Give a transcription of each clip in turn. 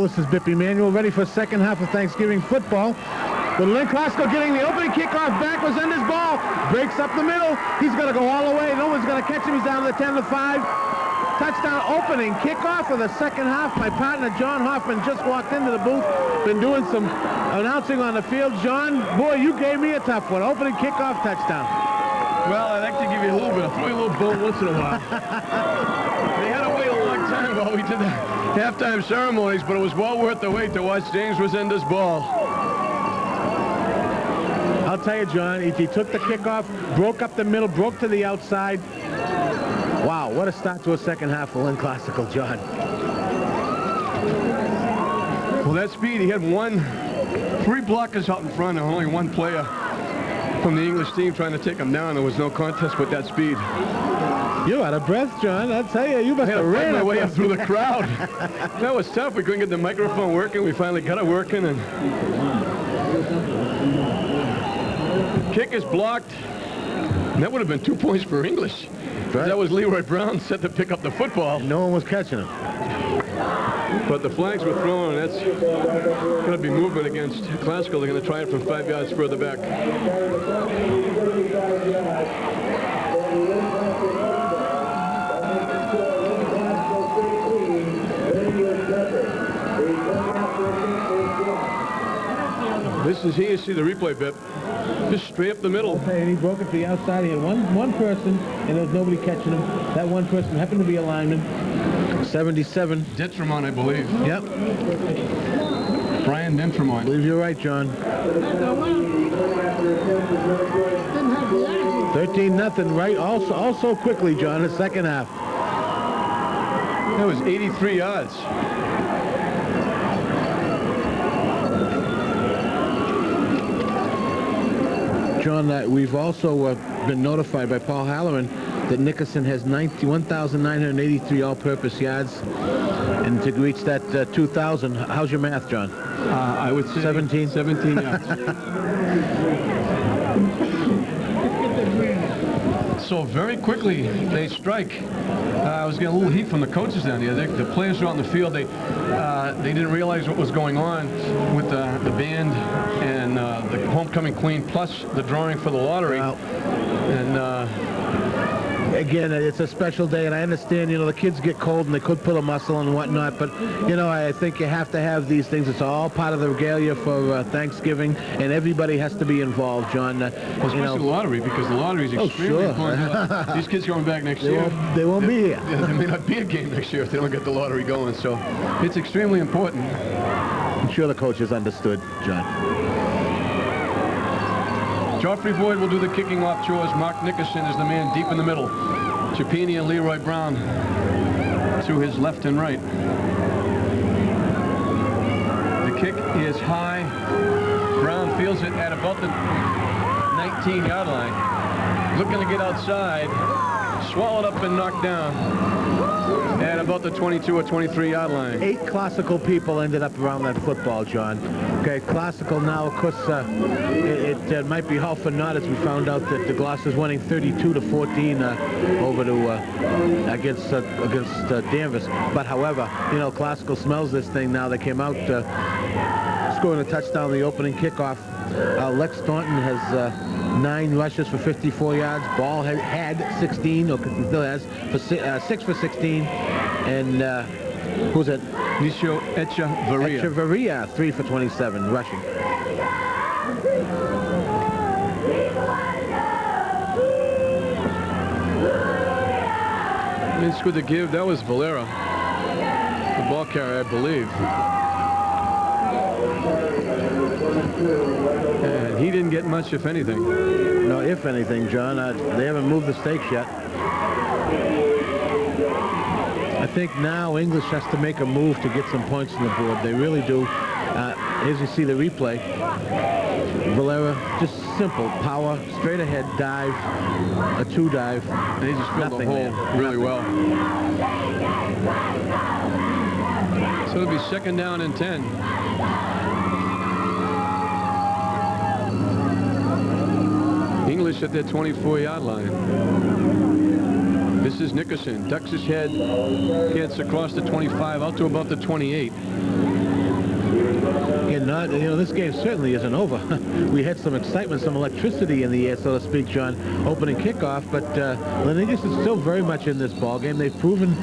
This is Bippy Manuel, ready for the second half of Thanksgiving football. The Lynn Classical getting the opening kickoff back, was in his ball, breaks up the middle. He's going to go all the way. No one's going to catch him. He's down to the 10-5. Touchdown opening kickoff of the second half. My partner, John Hoffman, just walked into the booth. Been doing some announcing on the field. John, boy, you gave me a tough one. Opening kickoff touchdown. Well, I'd like to give you a little bit. I'll throw you a little bone once in a while. They had to wait a long time while we did the halftime ceremonies, but it was well worth the wait to watch James Resenda's ball. I'll tell you, John, he took the kickoff, broke up the middle, broke to the outside. Wow, what a start to a second half for Lynn Classical, John. Well, that speed, he had three blockers out in front and only one player from the English team trying to take him down. There was no contest with that speed. You're out of breath, John. I'll tell you, you must have ran my way up through the crowd. That was tough. We couldn't get the microphone working. We finally got it working, and kick is blocked. And that would have been 2 points for English. Right. That was Leroy Brown set to pick up the football. No one was catching him. But the flags were thrown, and that's going to be movement against Classical. They're going to try it from 5 yards further back. This is here. You see the replay, Bip. Just straight up the middle. Okay, and he broke it to the outside. He had one person, and there was nobody catching him. That one person happened to be a lineman. 77. Dentremont, I believe. Yep. Brian Dentremont. I believe you're right, John. 13-0, right? Also quickly, John, the second half. That was 83 yards. John, we've also been notified by Paul Halloran that Nickerson has 1,983 all-purpose yards, and to reach that 2,000, how's your math, John? I would say 17. 17 yards. So very quickly they strike. I was getting a little heat from the coaches down here. The players were on the field. They didn't realize what was going on with the band and the homecoming queen, plus the drawing for the lottery. Wow. And again, it's a special day, and I understand, you know, the kids get cold and they could pull a muscle and whatnot, but, you know, I think you have to have these things. It's all part of the regalia for Thanksgiving, and everybody has to be involved, John. Especially the lottery, because the lottery is extremely important. These kids going back next year. They won't be here. There may not be a game next year if they don't get the lottery going, so it's extremely important. I'm sure the coaches understood, John. Joffrey Boyd will do the kicking off chores. Mark Nickerson is the man deep in the middle. Chapini and Leroy Brown to his left and right. The kick is high. Brown feels it at about the 19-yard line. Looking to get outside. Swallowed up and knocked down at about the 22 or 23-yard line. 8 Classical people ended up around that football, John. Okay, Classical now, of course, it might be all for naught as we found out that the Gloucester's winning 32-14 over to against Danvers. But however, you know, Classical smells this thing now. They came out scoring a touchdown the opening kickoff. Lex Thornton has 9 rushes for 54 yards. Ball had 16, or still has, for 6 for 16. And who's it? Nisho Echevarria. Echevarria, 3 for 27 rushing. It's good to give. That was Valera, the ball carrier, I believe. And he didn't get much, if anything. No, if anything, John. They haven't moved the stakes yet. I think now English has to make a move to get some points on the board. They really do. As you see the replay, Valera, just simple power, straight ahead dive, a 2 dive. And he just filled the hole really well. So it'll be 2nd down and 10. English at their 24-yard line. This is Nickerson. Ducks his head. Gets across the 25 out to about the 28. Again, this game certainly isn't over. We had some excitement, some electricity in the air, so to speak, John, opening kickoff, but Lineages is still very much in this ball game. They've proven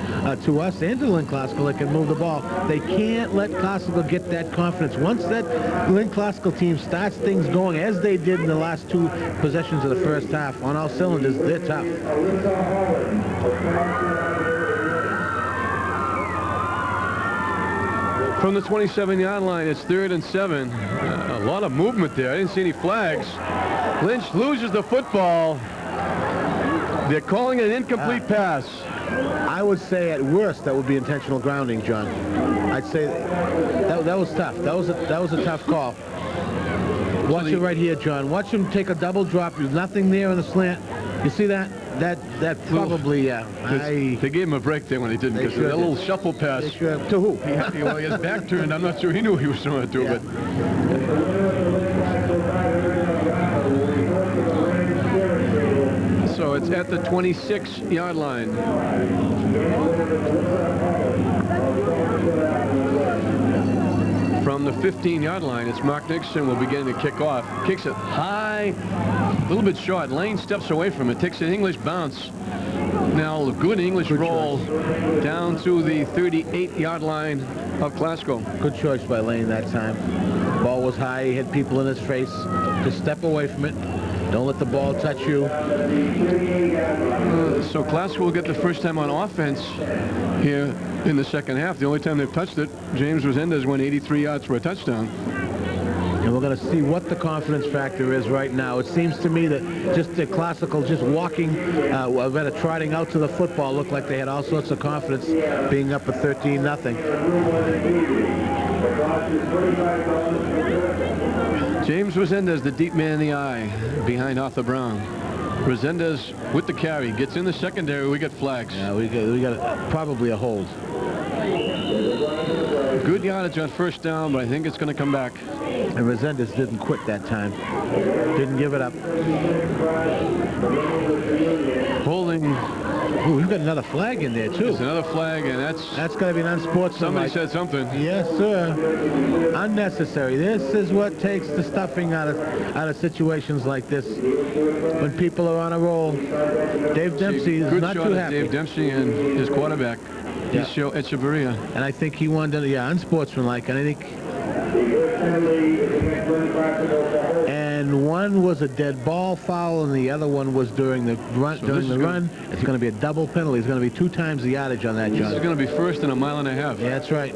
to us and to Lynn Classical they can move the ball. They can't let Classical get that confidence. Once that Lynn Classical team starts things going, as they did in the last 2 possessions of the first half, on all cylinders, they're tough. From the 27-yard line, it's 3rd and 7. A lot of movement there. I didn't see any flags. Lynch loses the football. They're calling it an incomplete pass. I would say at worst that would be intentional grounding, John. I'd say that was tough. That was a tough call. Watch it right here, John. Watch him take a double drop. There's nothing there in the slant. You see that? That probably, they gave him a break there when he didn't, because that little shuffle pass. To who? Well, he has back turned. I'm not sure he knew he was throwing it to, but. So it's at the 26-yard line. From the 15-yard line, it's Mark Nixon will begin to kick off. Kicks it high, a little bit short. Lane steps away from it, takes an English bounce. Now a good English roll down to the 38-yard line of Classical. Good choice by Lane that time. Ball was high, he had people in his face. Just step away from it. Don't let the ball touch you. So Classical will get the first time on offense here in the second half. The only time they've touched it, James Resendez went 83 yards for a touchdown. And we're going to see what the confidence factor is right now. It seems to me that just the Classical just walking, rather trotting out to the football looked like they had all sorts of confidence being up at 13-0. James Resendez, the deep man in the eye, behind Arthur Brown. Resendez with the carry, gets in the secondary. We get flags. Yeah, we got probably a hold. Good yardage on first down, but I think it's going to come back. And Resendez didn't quit that time. Didn't give it up. Holding. Ooh, we've got another flag in there, too. There's another flag, and that's got to be an unsportsmanlike. Somebody said something. Yes, sir. Unnecessary. This is what takes the stuffing out of situations like this. When people are on a roll. Dave Dempsey is not too happy. Dave Dempsey and his quarterback, Isho Echeverria. And I think he wanted to, unsportsmanlike, and I think... And one was a dead ball foul, and the other one was during the run. So during the run, it's going to be a double penalty. It's going to be 2 times the yardage on that, John. This is going to be first and a mile and a half. Yeah, that's right.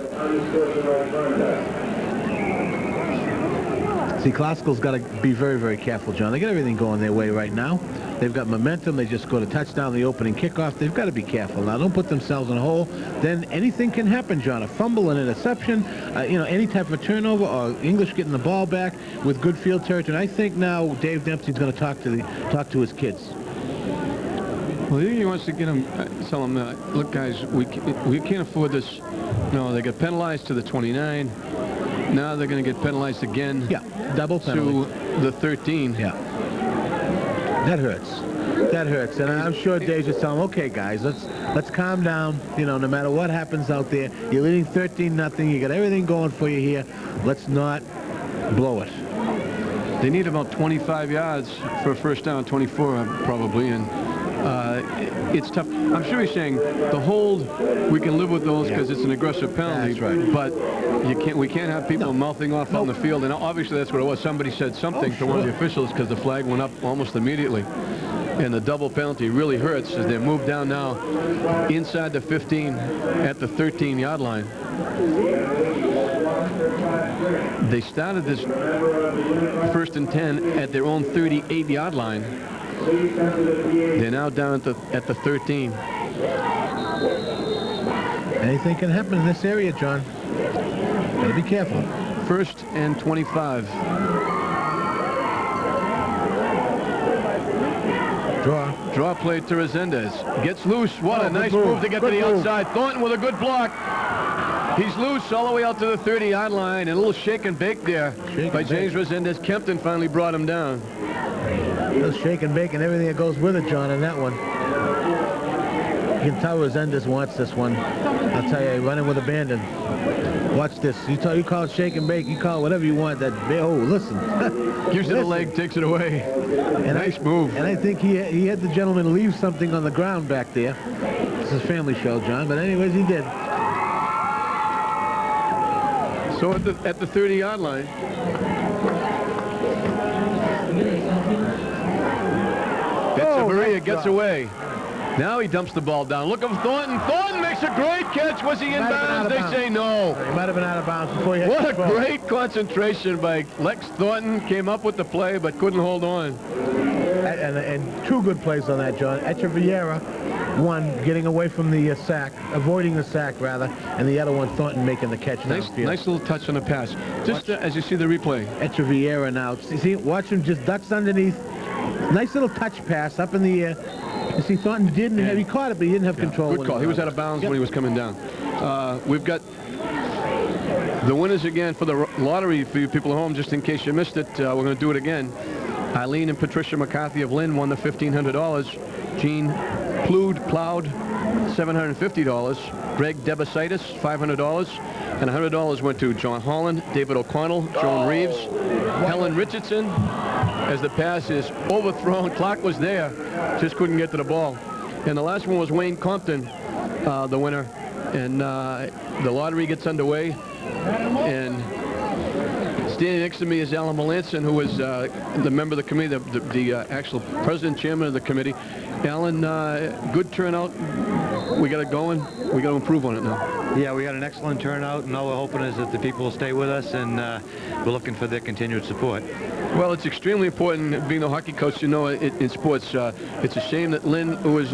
See, Classical's got to be very, very careful, John. They got everything going their way right now. They've got momentum. They just scored a touchdown in the opening kickoff. They've got to be careful now. Don't put themselves in a hole. Then anything can happen, John. A fumble, an interception, any type of a turnover, or English getting the ball back with good field territory. And I think now Dave Dempsey's going to talk to his kids. Well, he wants to get them, tell them, look, guys, we can't afford this. No, they got penalized to the 29. Now they're going to get penalized again. Yeah, double penalty. To the 13. Yeah. That hurts. That hurts. And I'm sure Dave's just telling them, okay, guys, let's calm down. No matter what happens out there, you're leading 13-0. You got everything going for you here. Let's not blow it. They need about 25 yards for a first down, 24 probably, and it's tough. I'm sure he's saying the hold, we can live with those because it's an aggressive penalty. That's right. But we can't have people mouthing off on the field, and obviously that's what it was. Somebody said something to one of the officials because the flag went up almost immediately. And the double penalty really hurts as they move down now inside the 15 at the 13-yard line. They started this first and 10 at their own 38-yard line. They're now down at the 13. Anything can happen in this area, John. Gotta be careful. First and 25. Draw play to Resendez. Gets loose. What a nice move to get to the outside. Thornton with a good block. He's loose all the way out to the 30-yard line. And a little shake and bake there by James Resendez. Kempton finally brought him down. A little shake and bake and everything that goes with it, John, in that one. can tell Resendez wants this one. I'll tell you, running with abandon. Watch this. You call it shake and bake. You call it whatever you want. Listen. Gives you the leg, takes it away. Nice move. And I think he had the gentleman leave something on the ground back there. This is a family show, John. But anyways, he did. So at the 30-yard line. Maria gets away. Now he dumps the ball down. Look at Thornton. Thornton makes a great catch. Was he in bounds? They say no. He might have been out of bounds before he hit What a great concentration by Lex Thornton. Came up with the play, but couldn't hold on. And two good plays on that, John. Echeverriera, one getting away from the sack, avoiding the sack rather, and the other one Thornton making the catch. Nice little touch on the pass. Just as you see the replay. Echeverriera now. See, watch him just ducks underneath. Nice little touch pass up in the air. You see, Thornton didn't have, he caught it, but he didn't have control. Good call. He was out of bounds when he was coming down. We've got the winners again for the lottery for you people at home, just in case you missed it. We're going to do it again. Eileen and Patricia McCarthy of Lynn won the $1,500. Jean Plowed, $750. Greg Debasitis, $500. And $100 went to John Holland, David O'Connell, Joan Reeves, Helen Richardson. As the pass is overthrown, clock was there, just couldn't get to the ball. And the last one was Wayne Compton, the winner. And the lottery gets underway. And standing next to me is Alan Melanson, who was the member of the committee, the actual president, chairman of the committee. Alan, good turnout. We got it going. We got to improve on it now. Yeah, we got an excellent turnout, and all we're hoping is that the people will stay with us, and we're looking for their continued support. Well, it's extremely important, being a hockey coach, you know, in sports. It's a shame that Lynn, who is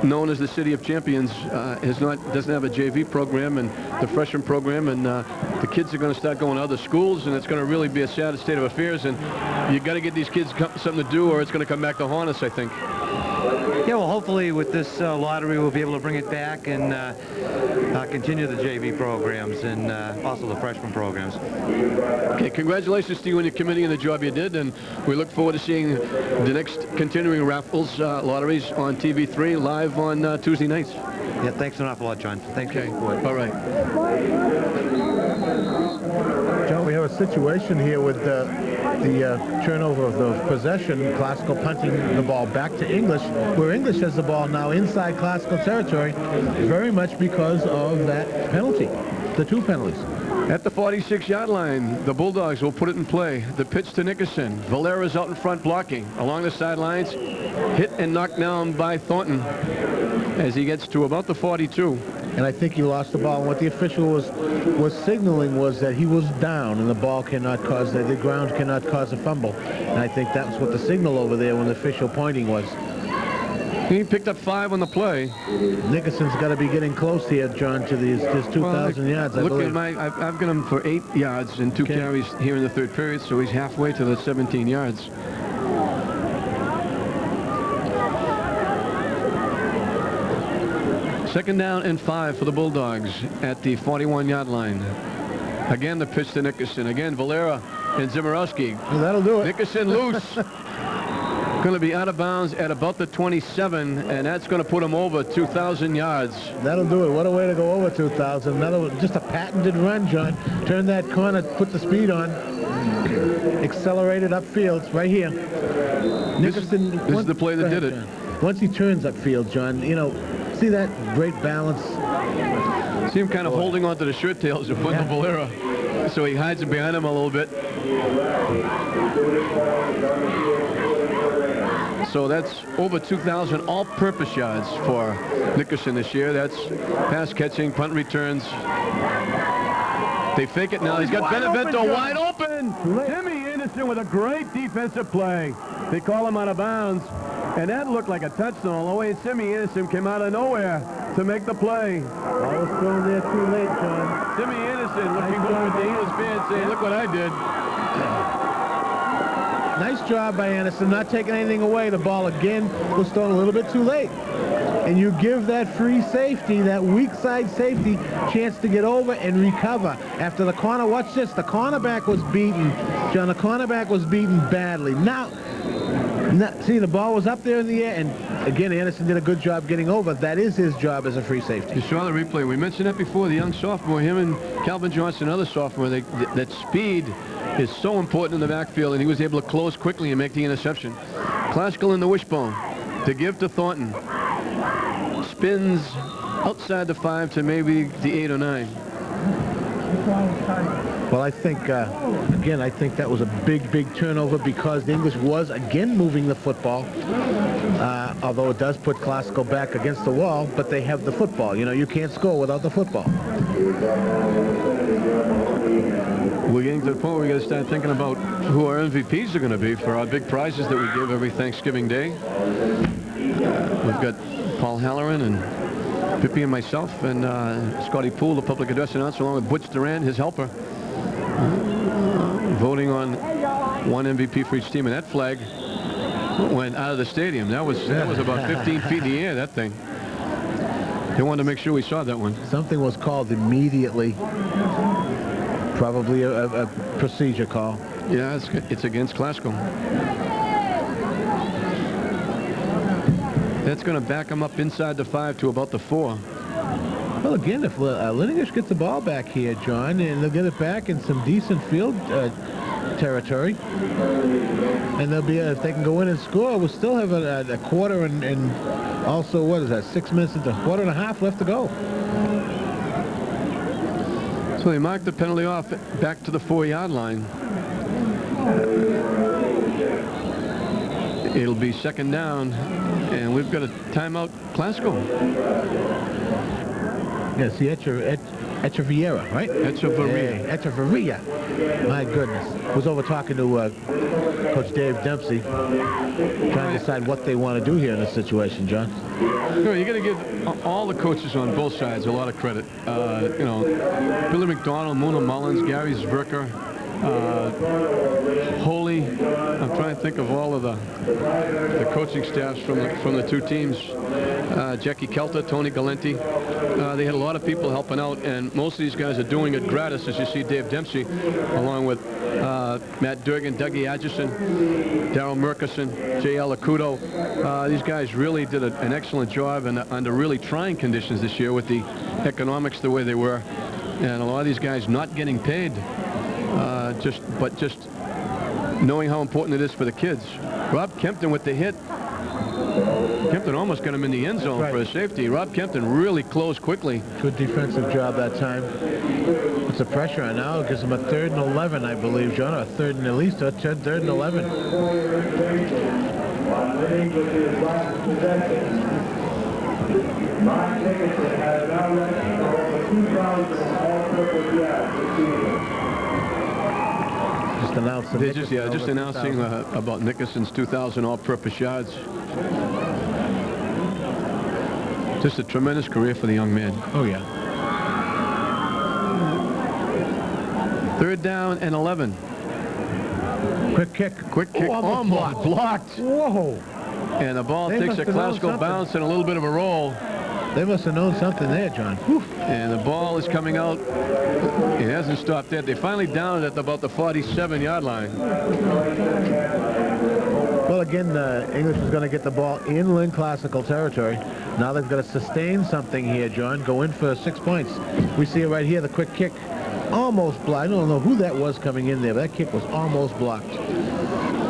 known as the City of Champions, doesn't have a JV program and the freshman program, and the kids are going to start going to other schools, and it's going to really be a sad state of affairs. And you got to get these kids something to do, or it's going to come back to haunt us, I think. Yeah, well, hopefully with this lottery, we'll be able to bring it back and continue the JV programs and also the freshman programs. Okay, congratulations to you and your committee and the job you did, and we look forward to seeing the next continuing raffles, lotteries on TV3 live on Tuesday nights. Yeah, thanks an awful lot, John. Thanks for your support. All right. John, we have a situation here with the turnover of the possession, Classical punting the ball back to English, where English has the ball now inside Classical territory, very much because of that penalty, the two penalties. At the 46-yard line, the Bulldogs will put it in play. The pitch to Nickerson. Valera's out in front blocking. Along the sidelines, hit and knocked down by Thornton as he gets to about the 42. And I think he lost the ball. And what the official was signaling was that he was down and the ball cannot cause, the ground cannot cause a fumble. And I think that was what the signal over there when the official pointing was. He picked up 5 on the play. Nickerson's got to be getting close here, John, to this 2,000 yards, I believe. I've got him for 8 yards and 2 carries here in the third period, so he's halfway to the 17 yards. Second down and 5 for the Bulldogs at the 41-yard line. Again, the pitch to Nickerson. Again, Valera and Zimorowski. Well, that'll do it. Nickerson loose. Going to be out of bounds at about the 27, and that's going to put him over 2,000 yards. That'll do it. What a way to go over 2,000. Just a patented run, John. Turn that corner, put the speed on. Accelerated upfield. It's right here. Nickerson. This is the play that did it. John. Once he turns upfield, John, you know, see that great balance? See him kind of holding onto the shirt tails of Wendell Valera. So he hides it behind him a little bit. So that's over 2,000 all-purpose yards for Nickerson this year. That's pass catching, punt returns. They fake it now. He's got Benevento wide open. Timmy Anderson with a great defensive play. They call him out of bounds. And that looked like a touchdown. The way Timmy Anderson came out of nowhere to make the play. Ball was thrown there too late, John. Timmy Anderson looking over at the English fans saying, look what I did. Nice job by Anderson, not taking anything away. The ball again was thrown a little bit too late. And you give that free safety, that weak side safety, chance to get over and recover. After the corner, watch this, the cornerback was beaten. John, the cornerback was beaten badly. Now, See, the ball was up there in the air, and again, Anderson did a good job getting over. That is his job as a free safety. You saw the replay. We mentioned that before. The young sophomore, him and Calvin Johnson, another sophomore, that speed is so important in the backfield, and he was able to close quickly and make the interception. Classical in the wishbone to give to Thornton. Spins outside the 5 to maybe the 8 or 9. Well, I think, again, I think that was a big turnover because the English was, again, moving the football. Although it does put Classical back against the wall, but they have the football. You know, you can't score without the football. We're getting to the point where we got to start thinking about who our MVPs are going to be for our big prizes that we give every Thanksgiving Day. We've got Paul Halloran and Pippi and myself and Scotty Poole, the public address announcer, along with Butch Duran, his helper, voting on one MVP for each team. And that flag went out of the stadium. That was about 15 feet in the air, that thing. They wanted to make sure we saw that one. Something was called immediately. Probably a procedure call. Yeah, it's against Classical. That's going to back them up inside the 5 to about the 4. Well, again, if Linengish gets the ball back here, John, and they'll get it back in some decent field territory, and they'll be, if they can go in and score, we'll still have a quarter and also, what is that, 6 minutes into quarter and a half left to go. So they marked the penalty off back to the 4-yard line. It'll be second down, and we've got a timeout, Classical. Yes, the Echeverria, right? Echeverria. Echeverria. My goodness. Was over talking to Coach Dave Dempsey, trying to decide what they want to do here in this situation, John. You got to give all the coaches on both sides a lot of credit. You know, Billy McDonald, Mona Mullins, Gary Zverker, Holy. I'm trying to think of all of the coaching staffs from the two teams. Jackie Kelter, Tony Galenti. They had a lot of people helping out, and most of these guys are doing it gratis, as you see Dave Dempsey, along with Matt Durgan, Dougie Atchison, Darryl Murkison, J.L. Acuto. These guys really did an excellent job and under really trying conditions this year with the economics the way they were, and a lot of these guys not getting paid, but just knowing how important it is for the kids. Rob Kempton with the hit. Kempton almost got him in the end zone for a safety. Rob Kempton really closed quickly. Good defensive job that time. Puts the pressure on now. It gives them a 3rd and 11, I believe, John. Or a 3rd and at least a 3rd and 11. Just announced. They just announcing about Nickerson's 2,000 all-purpose yards. Just a tremendous career for the young man. Oh, yeah. 3rd down and 11. Quick kick. Quick kick. Oh, almost blocked. Whoa. And the ball takes a Classical bounce and a little bit of a roll. They must have known something there, John. Whew. And the ball is coming out. It hasn't stopped yet. They finally downed it at about the 47-yard line. Well, again, English is going to get the ball in Lynn Classical territory. Now they've got to sustain something here, John. Go in for 6 points. We see it right here, the quick kick. Almost blocked. I don't know who that was coming in there, but that kick was almost blocked.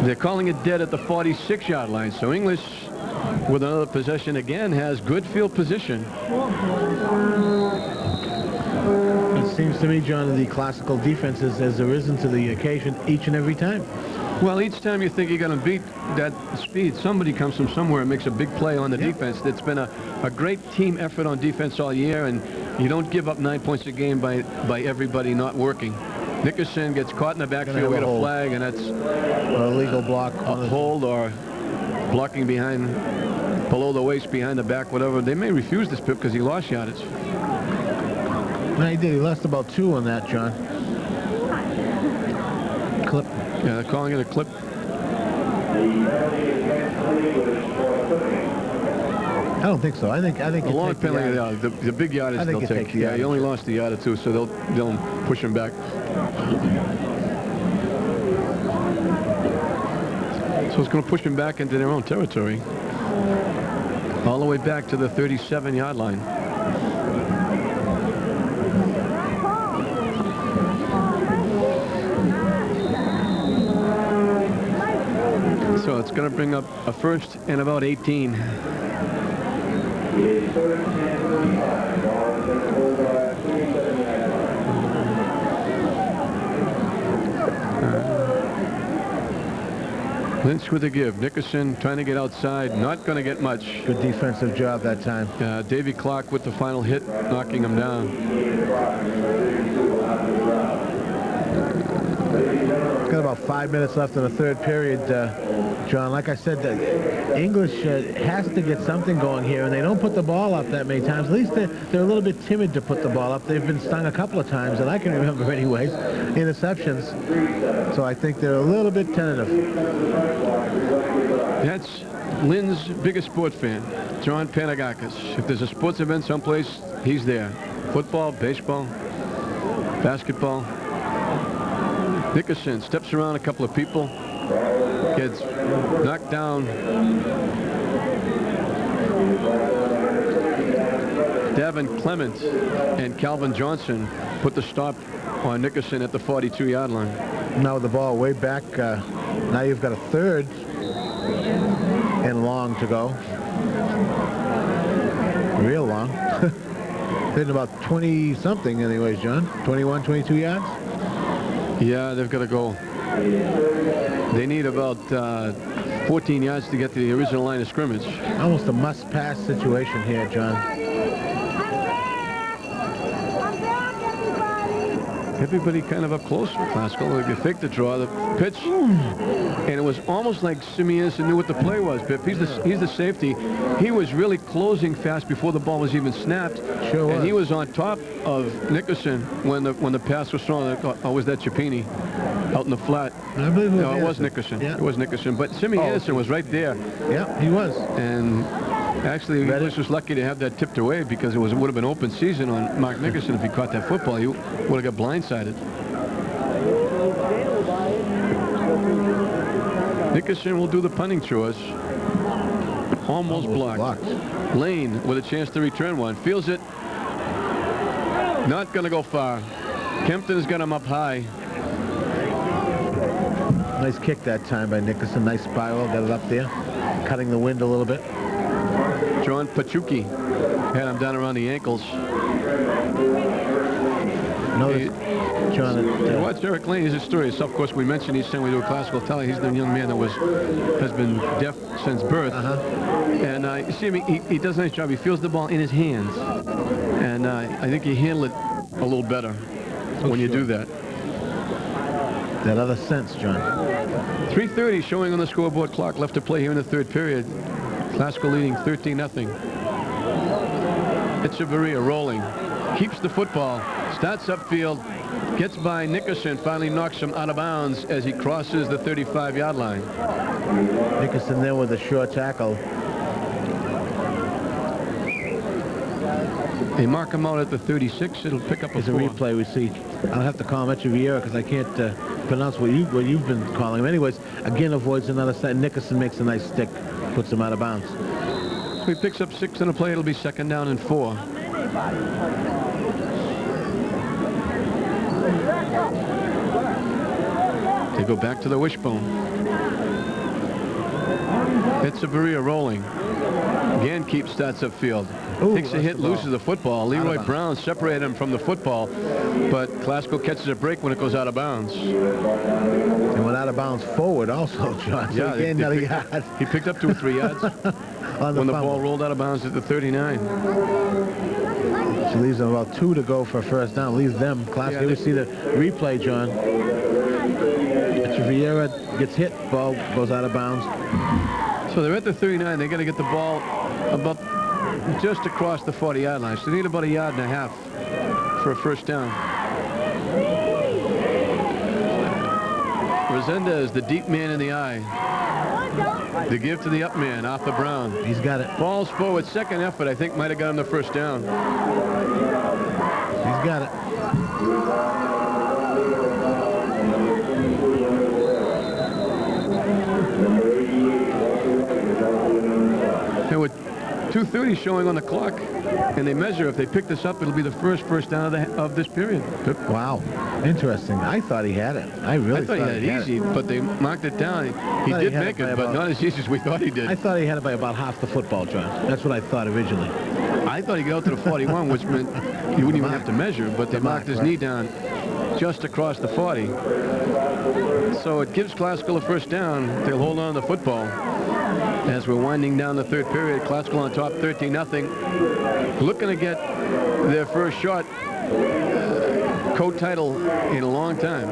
They're calling it dead at the 46-yard line. So English, with another possession again, has good field position. It seems to me, John, the Classical defense has arisen to the occasion each and every time. Well, each time you think you're going to beat that speed, somebody comes from somewhere and makes a big play on the defense. It's been a great team effort on defense all year, and you don't give up 9 points a game by everybody not working. Nickerson gets caught in the backfield, we get a flag, and that's a legal block. A hold or blocking behind, below the waist, behind the back, whatever. They may refuse this pip because he lost yardage. No, he did. He lost about 2 on that, John. Clip. Yeah, they're calling it a clip. I don't think so. I think a long penalty. The big yardage they'll take. Yeah, he only lost the yard or 2, so they'll push him back. So So it's going to push them back into their own territory. All the way back to the 37-yard line. So it's going to bring up a first and about 18. Lynch with a give. Nickerson trying to get outside. Not going to get much. Good defensive job that time. Davy Clark with the final hit, knocking him down. Got about 5 minutes left in the third period, John. Like I said, English has to get something going here, and they don't put the ball up that many times. At least they're a little bit timid to put the ball up. They've been stung a couple of times, and I can remember anyways, interceptions. So I think they're a little bit tentative. That's Lynn's biggest sport fan, John Panagakis. If there's a sports event someplace, he's there. Football, baseball, basketball. Nickerson steps around a couple of people, gets knocked down. Davin Clement and Calvin Johnson put the stop on Nickerson at the 42-yard line. Now with the ball way back, now you've got a third and long to go. Real long. Hitting about 20-something anyways, John. 21, 22 yards? Yeah, they've got to go. They need about 14 yards to get to the original line of scrimmage. Almost a must-pass situation here, John. Everybody kind of up close for Classical. If you fake the draw, the pitch, and it was almost like Simeon knew what the play was. Pip, he's the safety. He was really closing fast before the ball was even snapped. Sure was. And he was on top of Nickerson when the pass was thrown. Oh, was that Chapini out in the flat? I believe No, it was Nickerson. Yeah. It was Nickerson. But Simeon Anderson was right there. Yeah, he was. And actually, English was lucky to have that tipped away because it would have been open season on Mark Nickerson if he caught that football. He would have got blindsided. Nickerson will do the punting chores. Almost blocked. Lane with a chance to return one. Feels it. Not going to go far. Kempton has got him up high. Nice kick that time by Nickerson. Nice spiral. Got it up there. Cutting the wind a little bit. John Pachuki had him down around the ankles. Notice, John, watch Eric Lane. Here's his story. So, of course, we mentioned he's saying we do a classical tele. He's the young man that has been deaf since birth. And you see him, he does a nice job. He feels the ball in his hands. And I think he handled it a little better when you do that. That other sense, John. 3:30 showing on the scoreboard clock. Left to play here in the third period. Classical leading 13-0. Echeverria rolling. Keeps the football. Starts upfield. Gets by Nickerson. Finally knocks him out of bounds as he crosses the 35-yard line. Nickerson there with a short tackle. They mark him out at the 36. It'll pick up a It's a 4. replay we see. I'll have to call him Echeverria because I can't pronounce what you've been calling him. Anyways, again avoids another set. Nickerson makes a nice stick. Puts him out of bounds. So he picks up 6 in a play. It'll be 2nd down and 4. They go back to the wishbone. Echeverria rolling. Again keeps stats upfield. Takes a hit, loses the football. Leroy Brown separated him from the football, but Classical catches a break when it goes out of bounds. And went out of bounds forward also, John. So Yeah, he gained another yard. He picked up 2 or 3 yards when the ball rolled out of bounds at the 39. She leaves them about 2 to go for a first down. Leaves them. Classical. We see the replay, John. Echeverria gets hit. Ball goes out of bounds. So they're at the 39. They got to get the ball about just across the 40-yard line. So they need about 1.5 yards for a first down. Resendez, the deep man in the eye. The give to the up man, Arthur Brown. He's got it. Falls forward, second effort, I think might have got him the first down. He's got it. 2:30 showing on the clock, and they measure. If they pick this up, it'll be the first down of this period. Wow. Interesting. I thought he had it. I really thought he had it easy, but they marked it down. He did make it, but not as easy as we thought he did. I thought he had it by about half the football, John. That's what I thought originally. I thought he'd get out to the 41, which meant he wouldn't even have to measure, but they marked his knee down just across the 40. So it gives Classical a first down. They'll hold on to the football. As we're winding down the third period, Classical on top 13-0. Looking to get their first shot, co-title in a long time.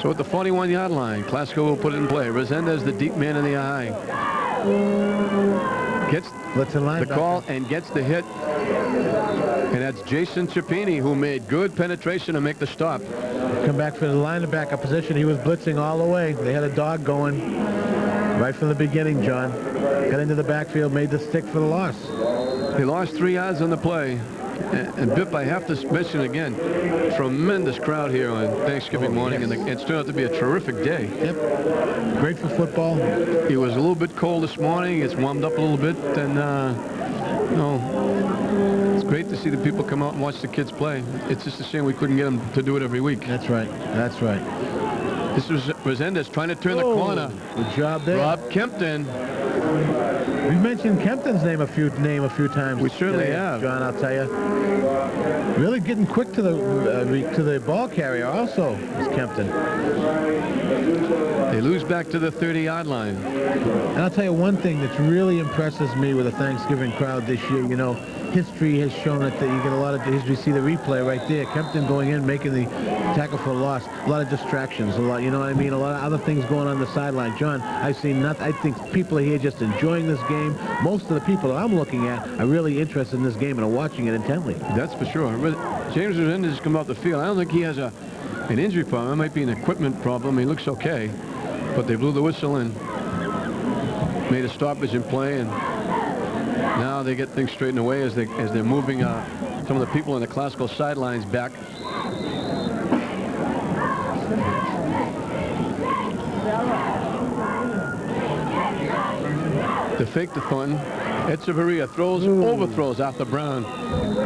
So at the 41-yard line, Classical will put it in play. Resendez, the deep man in the eye, gets the call and gets the hit. And that's Jason Cipini, who made good penetration to make the stop. Come back for the linebacker position. He was blitzing all the way. They had a dog going right from the beginning, John. Got into the backfield, made the stick for the loss. They lost 3 yards on the play. And Bip, I have to mention again, tremendous crowd here on Thanksgiving morning, and it's turned out to be a terrific day. Yep. Great for football. It was a little bit cold this morning. It's warmed up a little bit, and it's great to see the people come out and watch the kids play. It's just a shame we couldn't get them to do it every week. That's right. That's right. This was Resendez trying to turn the corner. Good job there. Rob Kempton. We've mentioned Kempton's name a few times. We certainly have, John. I'll tell you. Really getting quick to the ball carrier. Also, is Kempton. They lose back to the 30-yard line. And I'll tell you one thing that really impresses me with the Thanksgiving crowd this year. You know, history has shown it that you get a lot of history. See the replay right there. Kempton going in, making the tackle for a loss. A lot of distractions. A lot, you know what I mean? A lot of other things going on the sideline. John, I've seen nothing. I think people are here just enjoying this game. Most of the people that I'm looking at are really interested in this game and are watching it intently. That's for sure. James Resendez has come off the field. I don't think he has an injury problem. It might be an equipment problem. He looks okay. But they blew the whistle and made a stoppage in play, and now they get things straightened away as they're moving some of the people on the Classical sidelines back. The fake to Thornton. Echeverria throws, overthrows Arthur Brown.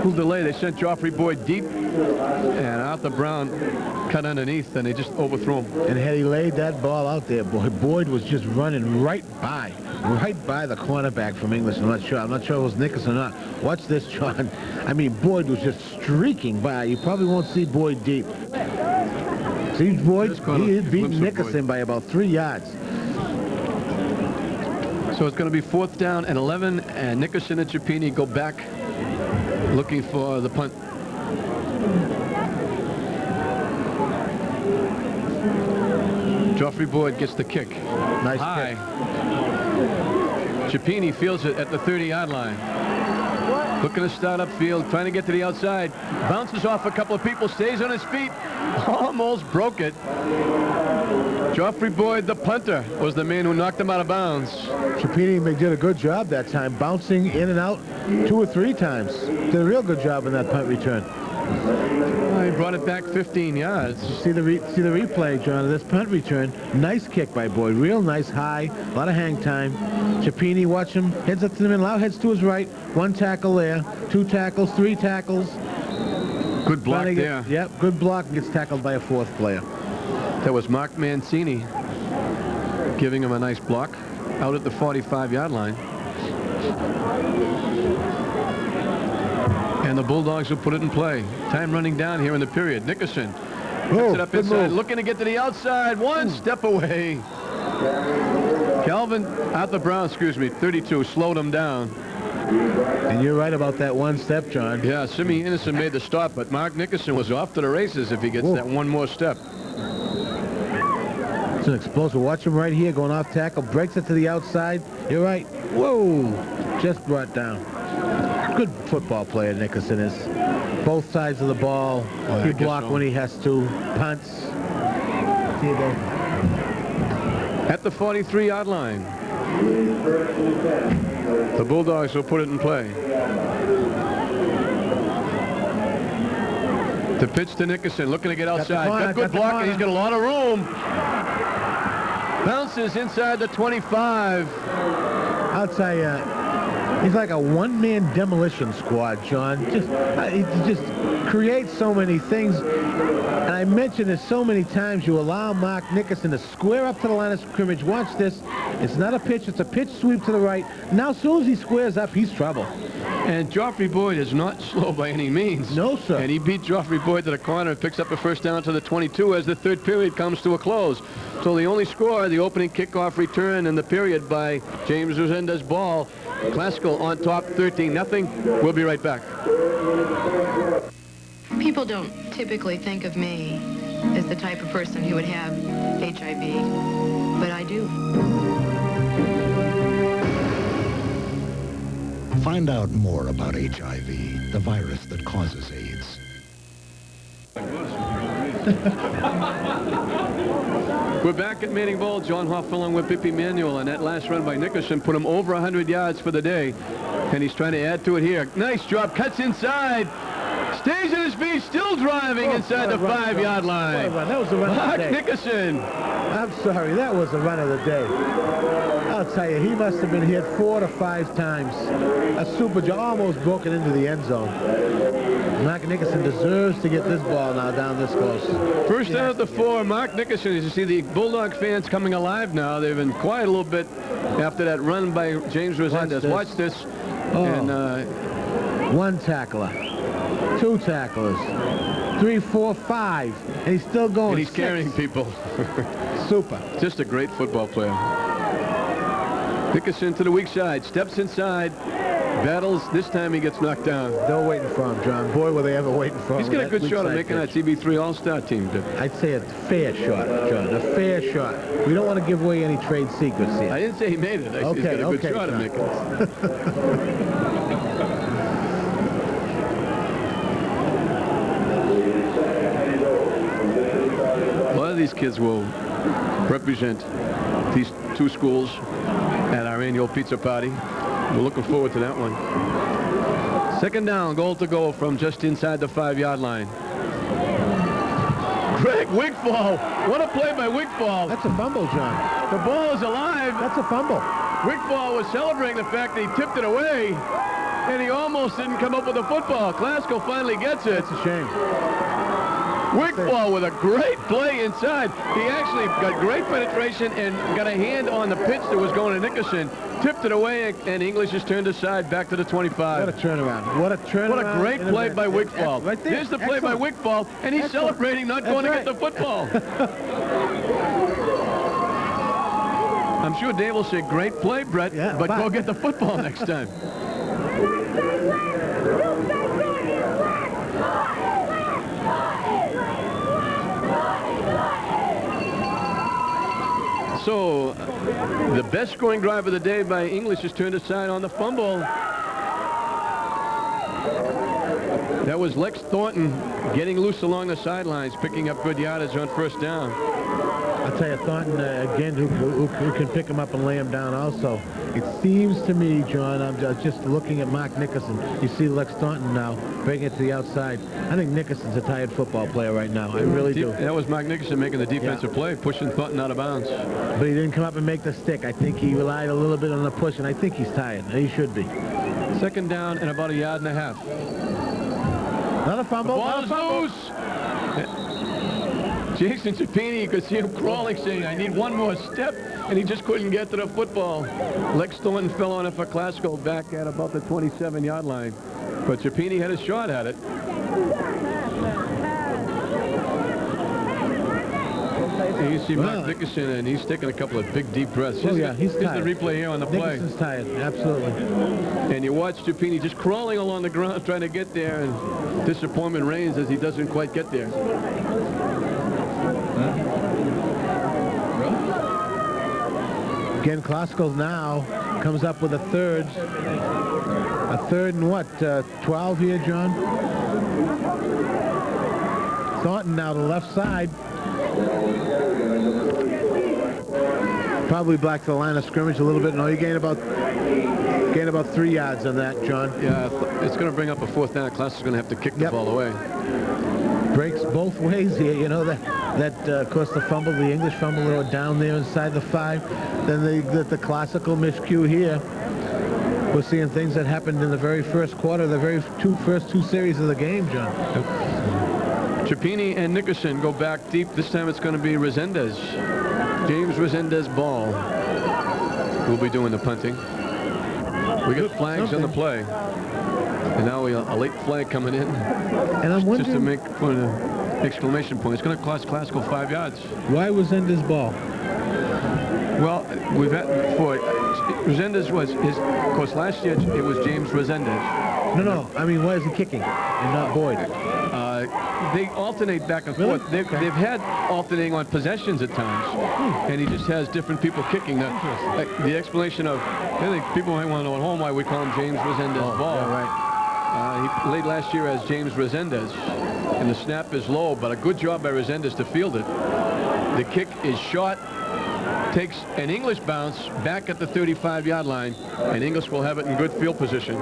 Cool delay. They sent Joffrey Boyd deep, and Arthur Brown cut underneath, and they just overthrew him. And had he laid that ball out there, Boyd was just running right by the cornerback from English. I'm not sure if it was Nickerson or not. Watch this, John. I mean, Boyd was just streaking by. You probably won't see Boyd deep. See Boyd? He beat Nickerson by about 3 yards. So it's going to be 4th down and 11, and Nickerson and Cipini go back looking for the punt. Joffrey Boyd gets the kick. Nice high. kick. Cipini fields it at the 30-yard line. Looking to start upfield, trying to get to the outside. Bounces off a couple of people, stays on his feet. Almost broke it. Joffrey Boyd, the punter, was the man who knocked him out of bounds. Cipini did a good job that time, bouncing in and out 2 or 3 times. Did a real good job in that punt return. Well, he brought it back 15 yards. See the replay, John, of this punt return. Nice kick by Boyd. Real nice high. A lot of hang time. Cipini, watch him. Heads up to the middle. Now heads to his right. 1 tackle there. 2 tackles. 3 tackles. Good block there. Yep, good block. Gets tackled by a 4th player. That was Mark Mancini giving him a nice block out at the 45-yard line. And the Bulldogs will put it in play. Time running down here in the period. Nickerson puts it up inside, looking to get to the outside. One step away. Arthur Brown, 32, slowed him down. And you're right about that 1 step, John. Yeah, Simi Innocent made the stop, but Mark Nickerson was off to the races if he gets that 1 more step. It's an explosive. Watch him right here going off tackle. Breaks it to the outside. You're right. Whoa. Just brought down. Good football player, Nickerson is. Both sides of the ball. He blocks when he has to. Punts. Here you go. At the 43-yard line. The Bulldogs will put it in play. The pitch to Nickerson, looking to get outside. Got good block, and he's got a lot of room. Bounces inside the 25. I'll tell you, he's like a one-man demolition squad, John. He just creates so many things. And I mentioned it so many times, you allow Mark Nickerson to square up to the line of scrimmage. Watch this. It's not a pitch. It's a pitch sweep to the right. Now, as soon as he squares up, he's trouble. And Joffrey Boyd is not slow by any means. No, sir. And he beat Joffrey Boyd to the corner and picks up a first down to the 22 as the third period comes to a close. So the only score, the opening kickoff return in the period by James Rosenda's ball. Classical on top, 13-0. We'll be right back. People don't typically think of me as the type of person who would have HIV, but I do. Find out more about HIV, the virus that causes AIDS. We're back at Manning Bowl. John Hoff along with Bippy Manuel, and that last run by Nickerson put him over 100 yards for the day. And he's trying to add to it here. Nice drop, cuts inside. Stays on his feet, still driving inside the 5-yard line. That was the run of the Mark day. Nickerson. I'm sorry, that was the run of the day. I'll tell you, he must have been hit 4 to 5 times. A super job, almost broken into the end zone. Mark Nickerson deserves to get this ball now down this close. First down at the 4, Mark Nickerson. As you see, the Bulldog fans coming alive now. They've been quiet a little bit after that run by James Rosendez. Watch this. Oh. And, one tackler, 2 tacklers, 3, 4, 5, and he's still going. and he's 6. carrying people. Super. Just a great football player. Nickerson to the weak side, steps inside, battles. This time he gets knocked down. They're waiting for him, John. Boy, were they ever waiting for him. He's got a good shot at making that TB3 All-Star team. I'd say a fair shot, John. A fair shot. We don't want to give away any trade secrets here. I didn't say he made it. I said he's got a good shot at making it. A lot of these kids will represent these 2 schools at our annual pizza party. We're looking forward to that one. Second down, goal to go from just inside the 5-yard line. Greg Wigfall. What a play by Wigfall. That's a fumble, John. The ball is alive. That's a fumble. Wigfall was celebrating the fact that he tipped it away, and he almost didn't come up with the football. Glasgow finally gets it. That's a shame. Wigfall with a great play inside. He actually got great penetration and got a hand on the pitch that was going to Nickerson. Tipped it away, and English has turned aside back to the 25. What a turnaround. What a turnaround. What a great play by Wigfall. Right there. Here's the play by Wigfall, and he's celebrating not going to get the football. I'm sure Dave will say, great play, Brett, but go get the football next time. So, the best scoring drive of the day by English is turned aside on the fumble. That was Lex Thornton getting loose along the sidelines, picking up good yardage on first down. I'll tell you, Thornton, again, who can pick him up and lay him down also. It seems to me, John, I'm just looking at Mark Nickerson. You see Lex Thornton now breaking it to the outside. I think Nickerson's a tired football player right now. I really do. That was Mark Nickerson making the defensive play, pushing Thornton out of bounds. But he didn't come up and make the stick. I think he relied a little bit on the push, and I think he's tired. He should be. Second down and about 1.5 yards. Another fumble. The ball is loose. Jason Chapini, you could see him crawling, saying, I need one more step, and he just couldn't get to the football. Lex Thornton fell on it for Glasgow back at about the 27-yard line. But Chapini had a shot at it. And you see Mark Nickerson, and he's taking a couple of big, deep breaths. Oh, yeah, he's tired. Here's the replay here on the play. Nickerson's tired, absolutely. And you watch Chapini just crawling along the ground trying to get there, and disappointment reigns as he doesn't quite get there. Again, Kloskal now comes up with a third. A third and what? 12 here, John? Thornton now to the left side. Probably back to the line of scrimmage a little bit. No, you gain about 3 yards on that, John. Yeah, it's going to bring up a fourth down. Class is going to have to kick the ball away. Breaks both ways here, you know that. that, of course, the fumble, the English fumble, they were down there inside the 5. Then the classical miscue here. We're seeing things that happened in the very first quarter, the first two series of the game, John. Chapini and Nickerson go back deep. This time it's going to be Resendez. James Resendez Ball will be doing the punting. We got flags on the play. And now a late flag coming in. And I'm wondering, just to make an exclamation point. It's going to cost Classical 5 yards. Why Resendez Ball? Well, we've had before. Resendez was his. Of course, last year it was James Resendez. No. I mean, why is he kicking and not Boyd? They alternate back and Really? forth. They've had alternating on possessions at times, and he just has different people kicking. The explanation of, I think people might want to know at home why we call him James Resendez Ball. Yeah, right. He played last year as James Resendez, and the snap is low, but a good job by Resendez to field it. The kick is short, takes an English bounce back at the 35-yard line, and English will have it in good field position.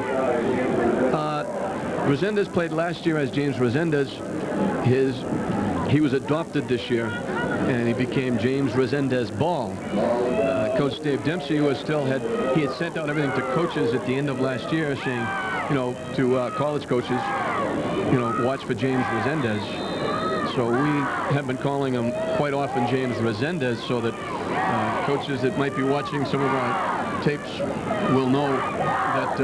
Resendez played last year as James Resendez. He was adopted this year, and he became James Resendez Ball. Coach Dave Dempsey he had sent out everything to coaches at the end of last year, saying, to college coaches, watch for James Resendez. So we have been calling him quite often James Resendez, so that coaches that might be watching some of our tapes will know that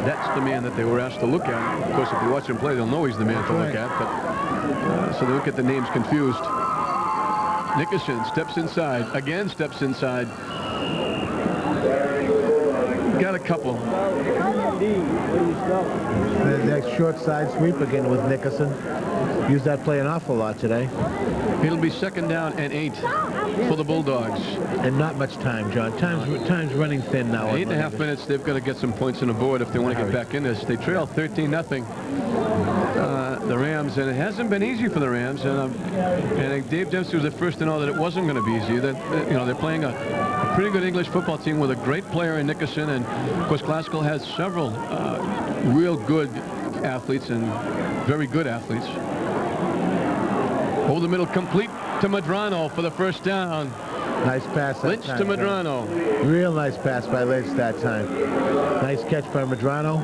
that's the man that they were asked to look at. Of course, if you watch him play, they'll know he's the man to look at. But so they don't get the names confused. Nickerson steps inside. Again, steps inside. Got a couple. The next short side sweep again with Nickerson. Used that play an awful lot today. It'll be 2nd down and 8 for the Bulldogs. And not much time, John. Time's running thin now. 8.5 minutes. They've got to get some points on the board if they want to get back in this. They trail 13-0. The Rams, and it hasn't been easy for the Rams. And Dave Dempsey was the first to know that it wasn't going to be easy. That they're playing a pretty good English football team with a great player in Nickerson, and of course Classical has several real good athletes and very good athletes. Over the middle, complete to Medrano for the first down. Nice pass. Lynch to Medrano. Real nice pass by Lynch that time. Nice catch by Medrano.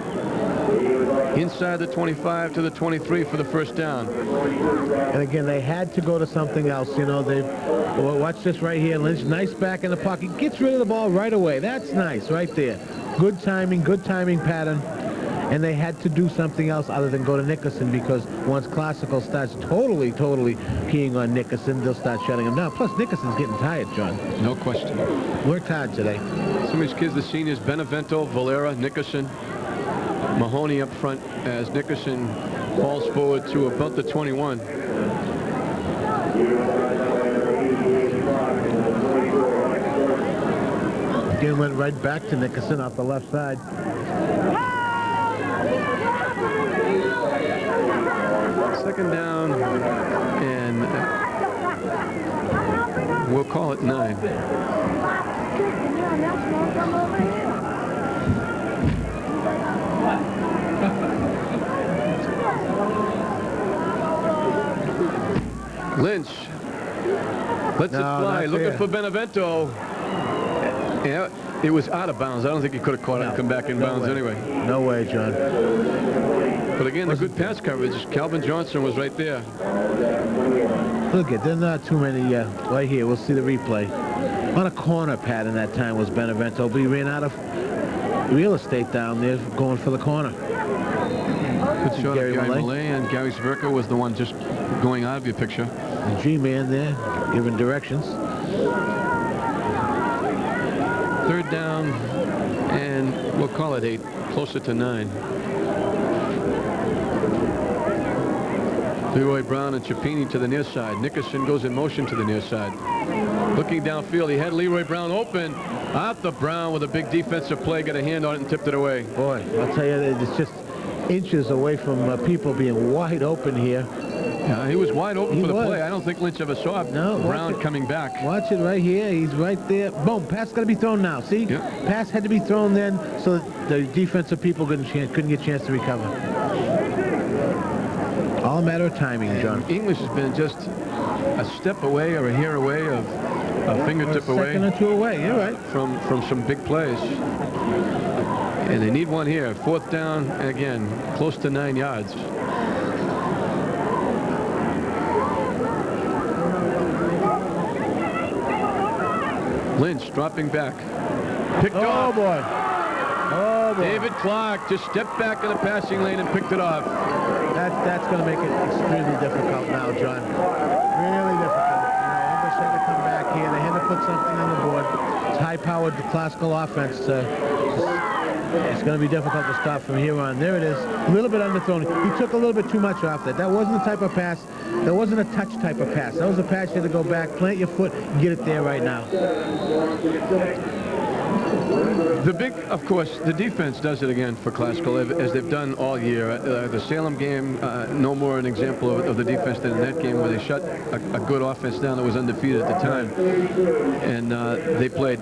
Inside the 25 to the 23 for the first down. And again, they had to go to something else. Watch this right here. Lynch, nice back in the pocket. Gets rid of the ball right away. That's nice right there. Good timing pattern. And they had to do something else other than go to Nickerson, because once Classical starts totally keying on Nickerson, they'll start shutting him down. Plus, Nickerson's getting tired, John. No question. Worked hard today. Some of these kids, the seniors, Benevento, Valera, Nickerson, Mahoney up front as Nickerson falls forward to about the 21. Again, went right back to Nickerson off the left side. Second down, and we'll call it 9. Lynch lets it fly, looking for Benevento. Yeah, it was out of bounds. I don't think he could have caught it and come back in bounds anyway. No way, John. But again, the good pass coverage. Calvin Johnson was right there. Look at, there's not too many right here. We'll see the replay. On a corner pattern that time was Benevento, but he ran out of real estate down there going for the corner. Good shot of Gary Millay, and Gary Zverka was the one just going out of your picture. The G-man there, giving directions. 3rd down, and we'll call it 8, closer to 9. Leroy Brown and Chapini to the near side. Nickerson goes in motion to the near side. Looking downfield, he had Leroy Brown open. Arthur Brown with a big defensive play, got a hand on it and tipped it away. Boy, I'll tell you, it's just inches away from people being wide open here. Yeah, he was wide open for the play. I don't think Lynch ever saw Brown coming back. Watch it right here. He's right there. Boom, pass got to be thrown now. See? Yep. Pass had to be thrown then so that the defensive people couldn't get a chance to recover. All a matter of timing, John. English has been just a step away or a hair away of a fingertip away. A second or two away, you're right. From some big plays. And they need one here. 4th down, and again, close to 9 yards. Lynch dropping back. Picked off. Boy. Oh, boy. David Clark just stepped back in the passing lane and picked it off. That's going to make it extremely difficult now, John. Really difficult. English had to come back here. They had to put something on the board. It's high-powered classical offense. It's going to be difficult to stop from here on. There it is. A little bit underthrown. He took a little bit too much off that. That wasn't the type of pass. That wasn't a touch type of pass. That was a pass you had to go back, plant your foot, and get it there right now. Of course, the defense does it again for Classical, as they've done all year. The Salem game, no more an example of the defense than in that game where they shut a good offense down that was undefeated at the time. And they played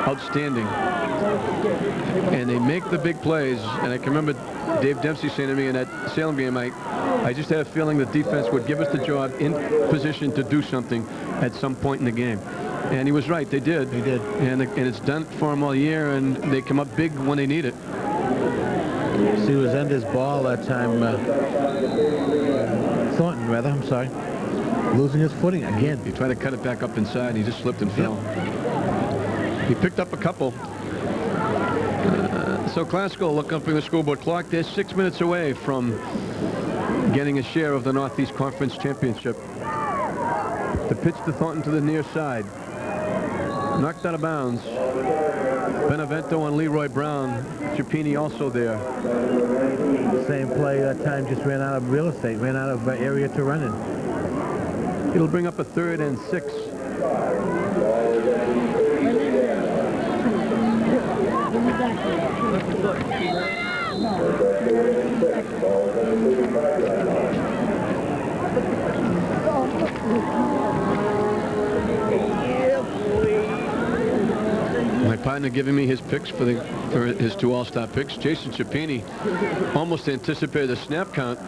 outstanding. And they make the big plays. And I can remember Dave Dempsey saying to me in that Salem game, I just had a feeling the defense would give us the job in position to do something at some point in the game. And he was right. They did. They did. And it's done for them all year, and they come up big when they need it. See, it was Ender's ball that time. Thornton, rather. I'm sorry. Losing his footing again. He tried to cut it back up inside, and he just slipped and fell. He picked up a couple. So Classical, look up in the scoreboard clock. They're 6 minutes away from getting a share of the Northeast Conference Championship. The pitch to Thornton to the near side. Knocked out of bounds. Benevento and Leroy Brown. Chapini also there. Same play that time, just ran out of real estate, ran out of area to run in. It'll bring up a 3rd and 6. My partner giving me his picks for his 2 all-star picks. Jason Chapini almost anticipated a snap count.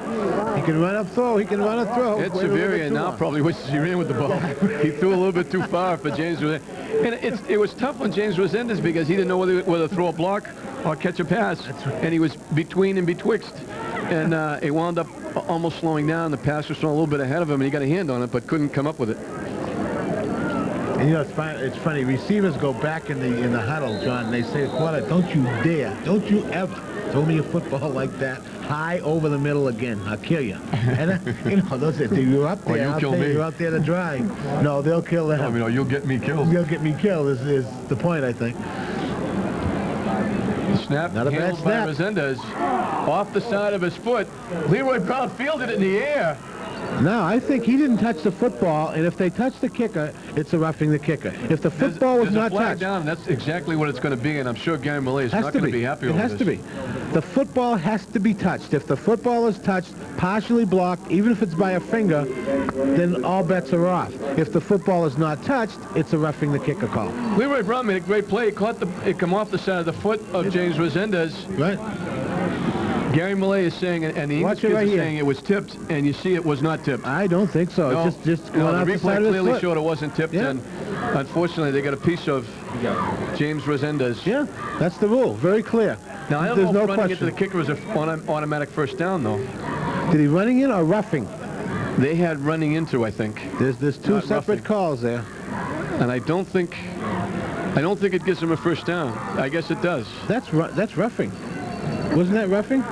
He can run up throw. He can run a throw. Ed Severia now probably wishes he ran with the ball. He threw a little bit too far for James Resendez. And it was tough on James Resendez because he didn't know whether to throw a block or catch a pass. And he was between and betwixt. And it wound up almost slowing down. The pass was thrown a little bit ahead of him, and he got a hand on it, but couldn't come up with it. And you know, it's funny. Receivers go back in the huddle, John, and they say, "Quarter, don't you dare, don't you ever throw me a football like that high over the middle again. I'll kill you." And you know, those you're up there. Or you kill me. You're out there to dry. No, they'll kill them. I mean, you'll get me killed. You'll get me killed is the point, I think. Snap Not a bad handled by snap. Resendez off the side of his foot. Leroy Brown fielded it in the air. No, I think he didn't touch the football, and if they touch the kicker, it's a roughing the kicker. If the football was not touched, down, that's exactly what it's going to be, and I'm sure Gary Millay is not going to be happy with this. It has to be. The football has to be touched. If the football is touched, partially blocked, even if it's by a finger, then all bets are off. If the football is not touched, it's a roughing the kicker call. Leroy Brown made a great play. He caught it come off the side of the foot of James Resendez. Right. Gary Millay is saying, and the English kids are saying it was tipped, and you see it was not tipped. I don't think so. No, just no, going the off the replay side of his clearly foot. showed it wasn't tipped, and unfortunately they got a piece of James Resendez. Yeah, that's the rule. Very clear. Now, I don't There's know if no running question. into the kicker was an automatic first down, though. Did he running in or roughing? They had running into, I think. There's two Not separate roughing. calls there. And I don't think it gives him a first down. I guess it does. That's roughing. Wasn't that roughing?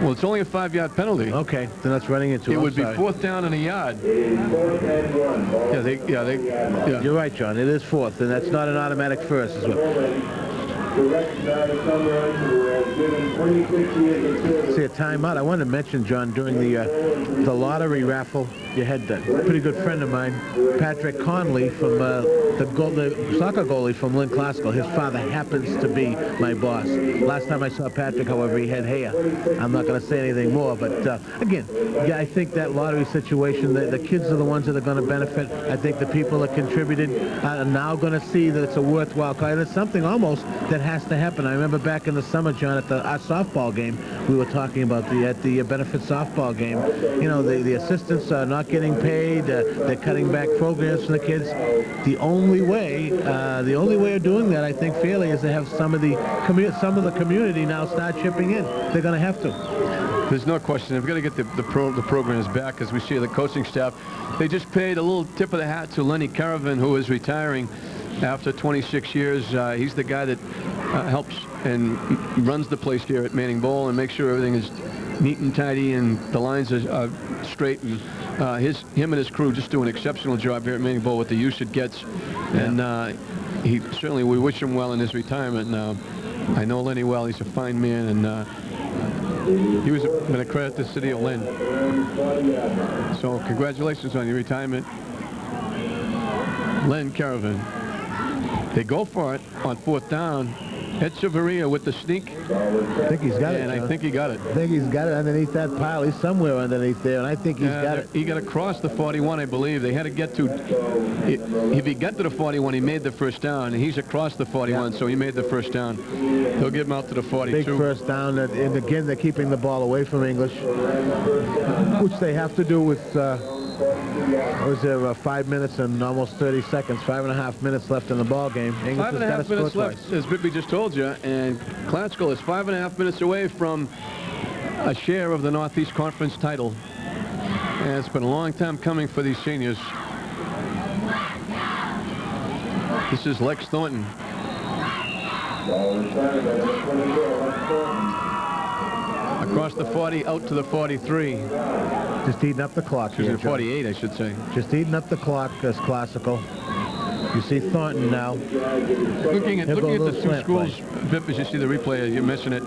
Well, it's only a 5-yard penalty. Okay, then that's running into. It would be 4th down and a yard. Yeah, You're right, John. It is 4th, and that's not an automatic first as well. See, a timeout. I wanted to mention, John, during the lottery raffle, you had a pretty good friend of mine, Patrick Conley, from the soccer goalie from Lynn Classical. His father happens to be my boss. Last time I saw Patrick, however, he had hair. I'm not going to say anything more, but again, yeah, I think that lottery situation, the kids are the ones that are going to benefit. I think the people that contributed are now going to see that it's a worthwhile cause. And it's something almost that has to happen. I remember back in the summer, John, at our softball game, we were talking about at the benefit softball game. You know, the assistants are not getting paid. They're cutting back programs for the kids. The only way of doing that, I think, fairly, is to have some of the community now start chipping in. They're going to have to. There's no question. They've got to get the programs back, as we see the coaching staff. They just paid a little tip of the hat to Lenny Caravan, who is retiring after 26 years. He's the guy that helps and runs the place here at Manning Bowl and makes sure everything is neat and tidy and the lines are straight. And him and his crew just do an exceptional job here at Manning Bowl with the use it gets. And we wish him well in his retirement. Now, I know Lenny well. He's a fine man, and he was been a credit to the city of Lynn. So congratulations on your retirement, Len Caravan. They go for it on 4th down. Echeverria with the sneak. I think he's got it. And I think he got it. I think he's got it underneath that pile. He's somewhere underneath there, and I think he's got it. He got across the 41, I believe. They had to get to. If he got to the 41, he made the first down, and he's across the 41, so he made the first down. He'll get him out to the 42. Big first down, and again, they're keeping the ball away from English, which they have to do with. Was there 5 minutes and almost 30 seconds, 5.5 minutes left in the ball game. English 5.5 minutes left, as Bippy just told you, and Classical is 5.5 minutes away from a share of the Northeast Conference title. And it's been a long time coming for these seniors. This is Lex Thornton. Across the 40, out to the 43. Just eating up the clock here, 48, I should say. Just eating up the clock as Classical. You see Thornton now. Looking at the two schools, Vip, as you see the replay, you mentioned it.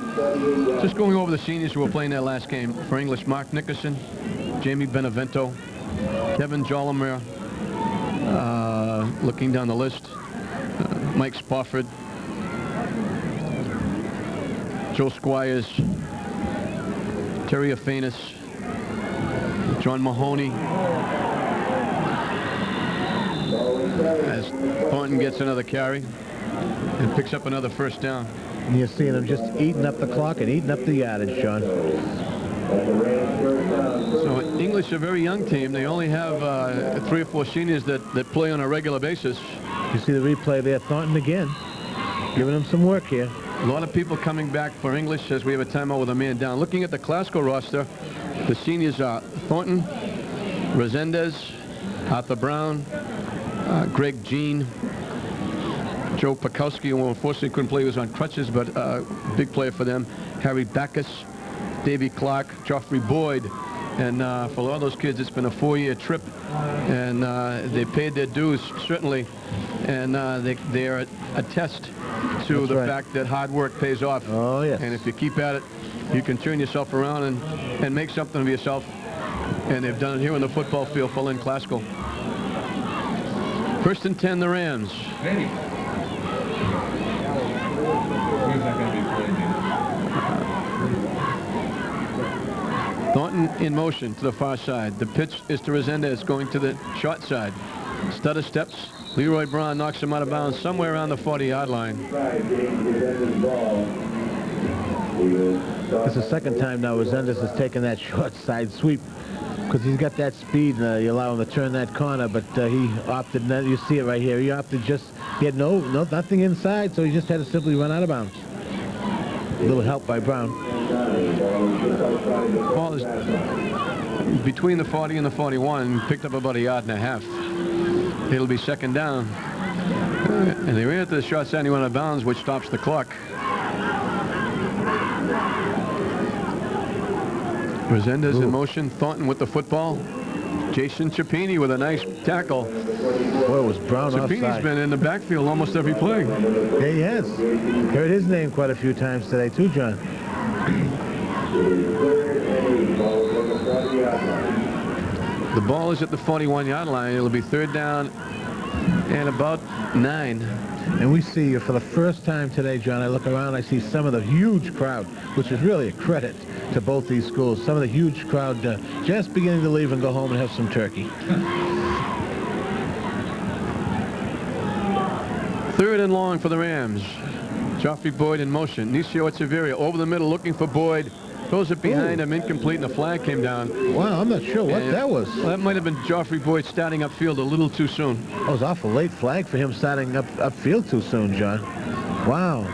Just going over the seniors who were playing their last game. For English, Mark Nickerson, Jamie Benevento, Kevin Jolimer, looking down the list, Mike Spofford, Joe Squires, Terry Afanis, John Mahoney. As Thornton gets another carry and picks up another first down. And you're seeing them just eating up the clock and eating up the yardage, John. So English, a very young team. They only have 3 or 4 seniors that play on a regular basis. You see the replay there. Thornton again, giving them some work here. A lot of people coming back for English as we have a timeout with a man down. Looking at the Classical roster, the seniors are Thornton, Resendez, Arthur Brown, Greg Jean, Joe Pakowski, who unfortunately couldn't play. He was on crutches, but big player for them. Harry Backus, Davey Clark, Geoffrey Boyd. And for a lot of those kids, it's been a 4-year trip. And they paid their dues, certainly. And they are a test to the fact that hard work pays off. Oh, yes. And if you keep at it, you can turn yourself around and make something of yourself. And they've done it here on the football field for Lynn Classical. 1st and 10, the Rams. Thornton in motion to the far side. The pitch is to Resendez going to the short side. Stutter steps. Leroy Braun knocks him out of bounds somewhere around the 40-yard line. It's the second time now Resendez has taken that short side sweep because he's got that speed and you allow him to turn that corner, but he opted, you see it right here, he opted he had nothing inside, so he just had to simply run out of bounds. A little help by Brown. Ball is between the 40 and the 41, picked up about 1.5 yards. It'll be 2nd down. And they ran it to the short side and he went out of bounds, which stops the clock. Resendez in motion. Thornton with the football. Jason Chapini with a nice tackle. Boy, it was Brown Chapini's offside. been in the backfield almost every play. Yeah, he has. Heard his name quite a few times today, too, John. The ball is at the 41-yard line. It'll be 3rd down and about 9. And we see for the first time today, John, I look around, I see some of the huge crowd, which is really a credit to both these schools. Some of the huge crowd just beginning to leave and go home and have some turkey. 3rd and long for the Rams. Joffrey Boyd in motion. Nisio Echeverria over the middle looking for Boyd. Throws it behind him, incomplete, and the flag came down. Wow, I'm not sure what that was. Well, that might have been Joffrey Boyd starting upfield a little too soon. That was awful late flag for him starting upfield too soon, John. Wow.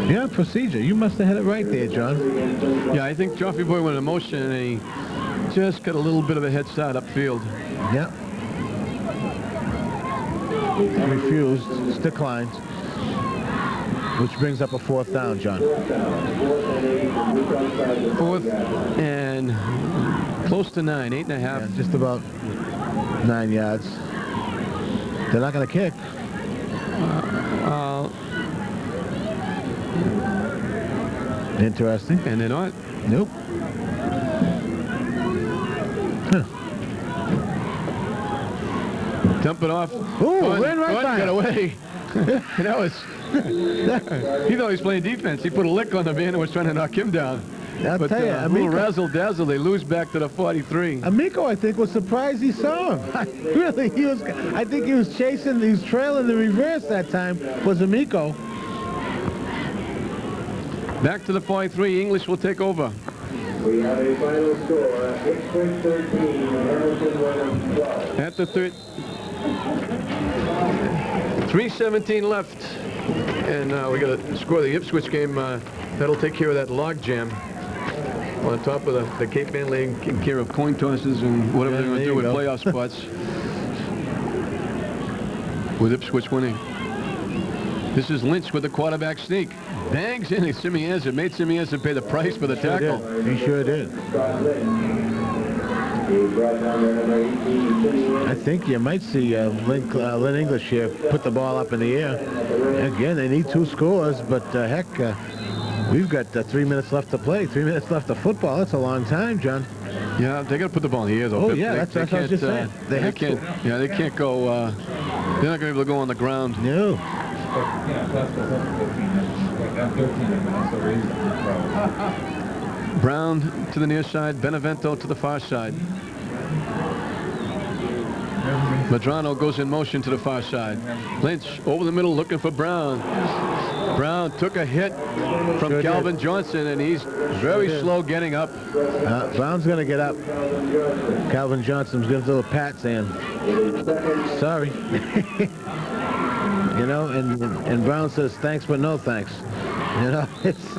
Yeah, procedure. You must have had it right there, John. Yeah, I think Joffrey Boyd went in motion, and he just got a little bit of a head start upfield. Yeah. Refused. Declined. Which brings up a 4th down, John. 4th and close to 9, 8.5. Yeah, just about 9 yards. They're not going to kick. Interesting. And they're not. Nope. Huh. Dump it off. Ooh, ran right by got him. away. That was... he thought he was playing defense. He put a lick on the man and was trying to knock him down. I'll But tell you, a little razzle-dazzle, they lose back to the 43. Amico, I think, was surprised he saw him. Really, I think he was chasing, he was trailing the reverse that time, was Amico. Back to the 43, English will take over. We have a final score, Ipswich 13, Hamilton Williams 12. At the 3:17 left. And we got to score the Ipswich game. That'll take care of that log jam on top of the Cape Man League, taking care of coin tosses and whatever they're going to do with playoff spots. With Ipswich winning. This is Lynch with the quarterback sneak. Bangs in Simianza. Made Simianza pay the price for the tackle. He sure did. I think you might see Lynn English here put the ball up in the air. Again, they need 2 scores, but heck, we've got 3 minutes left to play. 3 minutes left of football. That's a long time, John. Yeah, they got to put the ball in the air, though. Oh, yeah, that's what I was just saying. They can't. Yeah, they can't go. They're not going to be able to go on the ground. No. Brown to the near side, Benevento to the far side. Madrano goes in motion to the far side. Lynch over the middle looking for Brown. Brown took a hit from Calvin Johnson, and he's very slow getting up. Brown's going to get up. Calvin Johnson's going to do a pat saying, sorry. You know, and Brown says, thanks, but no thanks. You know, it's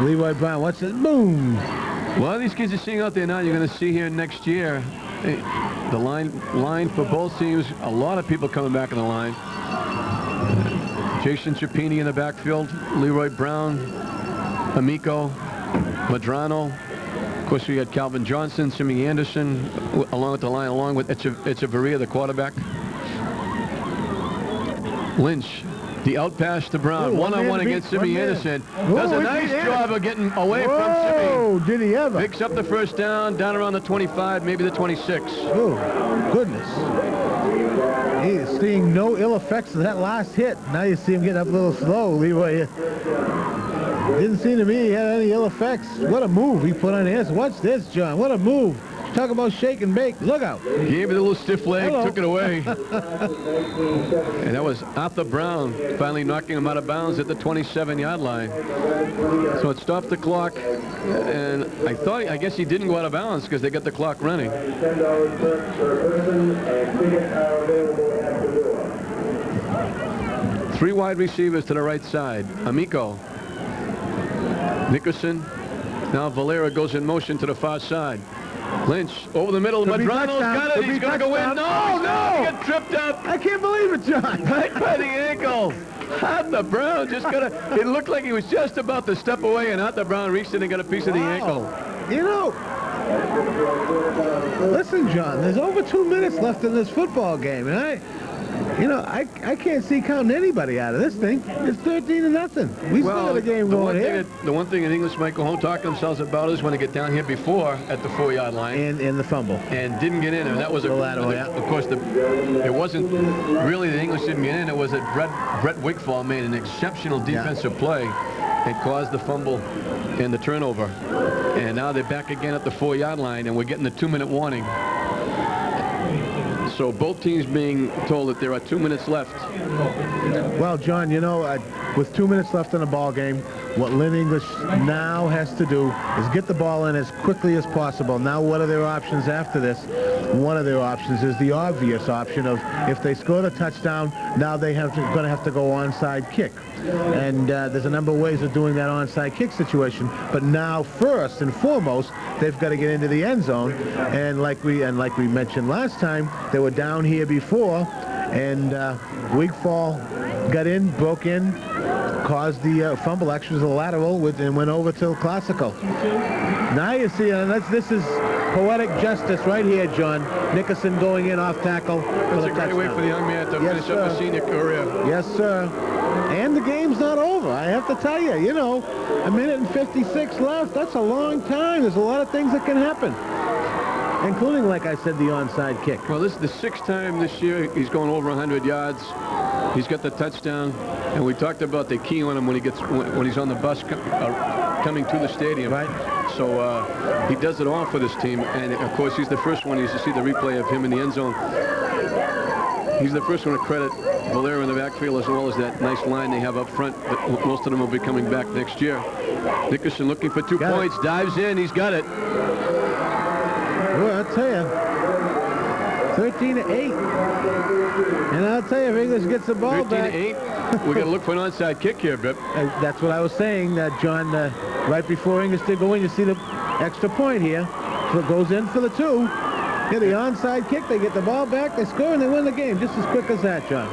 Leroy Brown. What's it? Boom. A lot of these kids are seeing out there now. You're going to see here next year. The line for both teams. A lot of people coming back in the line. Jason Chapini in the backfield. Leroy Brown, Amico, Madrano. Of course, we had Calvin Johnson, Simi Anderson along with the line, along with Echeverria, the quarterback. Lynch, the out pass to Brown, one-on-one against Simi Anderson. Does a nice job of getting away from Simi. Oh, did he ever? Picks up the first down, down around the 25, maybe the 26. Oh, goodness. He is seeing no ill effects of that last hit. Now you see him getting up a little slow, Leroy. Didn't seem to me he had any ill effects. What a move he put on his. Watch this, John. What a move. Talk about shake and bake. Look out. Gave it a little stiff leg, Hello. took it away. And that was Arthur Brown finally knocking him out of bounds at the 27-yard line. So it stopped the clock. And I guess he didn't go out of bounds because they got the clock running. $10 per person, and tickets are available at the door. 3 wide receivers to the right side. Amico. Nickerson. Now Valera goes in motion to the far side. Lynch over the middle. Madrano's got it. He's going to go in. No, no! He got tripped up. I can't believe it, John. Right by the ankle. Arthur Brown just got a... It looked like he was just about to step away, and Arthur Brown reached in and got a piece of the ankle. You know, listen, John, there's over 2 minutes left in this football game, and I can't see counting anybody out of this thing. It's 13-0. We still got a game going here. The one thing that English might go home talking themselves about is when they get down here before at the 4-yard line. And the fumble. And didn't get in, and that was of course, it wasn't really the English didn't get in. It was that Brett Wigfall made an exceptional defensive play and caused the fumble and the turnover. And now they're back again at the 4-yard line, and we're getting the 2-minute warning. So both teams being told that there are 2 minutes left. Well, John, you know, with 2 minutes left in the ball game, what Lynn English now has to do is get the ball in as quickly as possible. Now, what are their options after this? One of their options is the obvious option of if they score the touchdown, now they going to have to go onside kick. And there's a number of ways of doing that onside kick situation. But now, first and foremost, they've got to get into the end zone. And like we mentioned last time, they were down here before, and Wigfall got in, broke in, caused the fumble. Actually, was a lateral and went over to Classical. Now you see, and this is poetic justice right here, John. Nickerson going in off tackle. That's a great way for the young man to finish up his senior career. Yes, sir. And the game's not over. I have to tell you, you know, 1:56 left. That's a long time. There's a lot of things that can happen, including, like I said, the onside kick. Well, this is the 6th time this year he's going over 100 yards. He's got the touchdown, and we talked about the key on him when he's on the bus coming to the stadium. Right. So he does it all for this team, and of course he's the first one. You see the replay of him in the end zone. He's the first one to credit Valera in the backfield, as well as that nice line they have up front. Most of them will be coming back next year. Nickerson looking for 2 points, dives in, he's got it. Well, I'll tell you, 13-8. And I'll tell you, if English gets the ball back. 13-8. We're going to look for an onside kick here, Bip. That's what I was saying, John. Right before English did go in, you see the extra point here. So it goes in for the 2. Get the onside kick, they get the ball back, they score, and they win the game. Just as quick as that, John.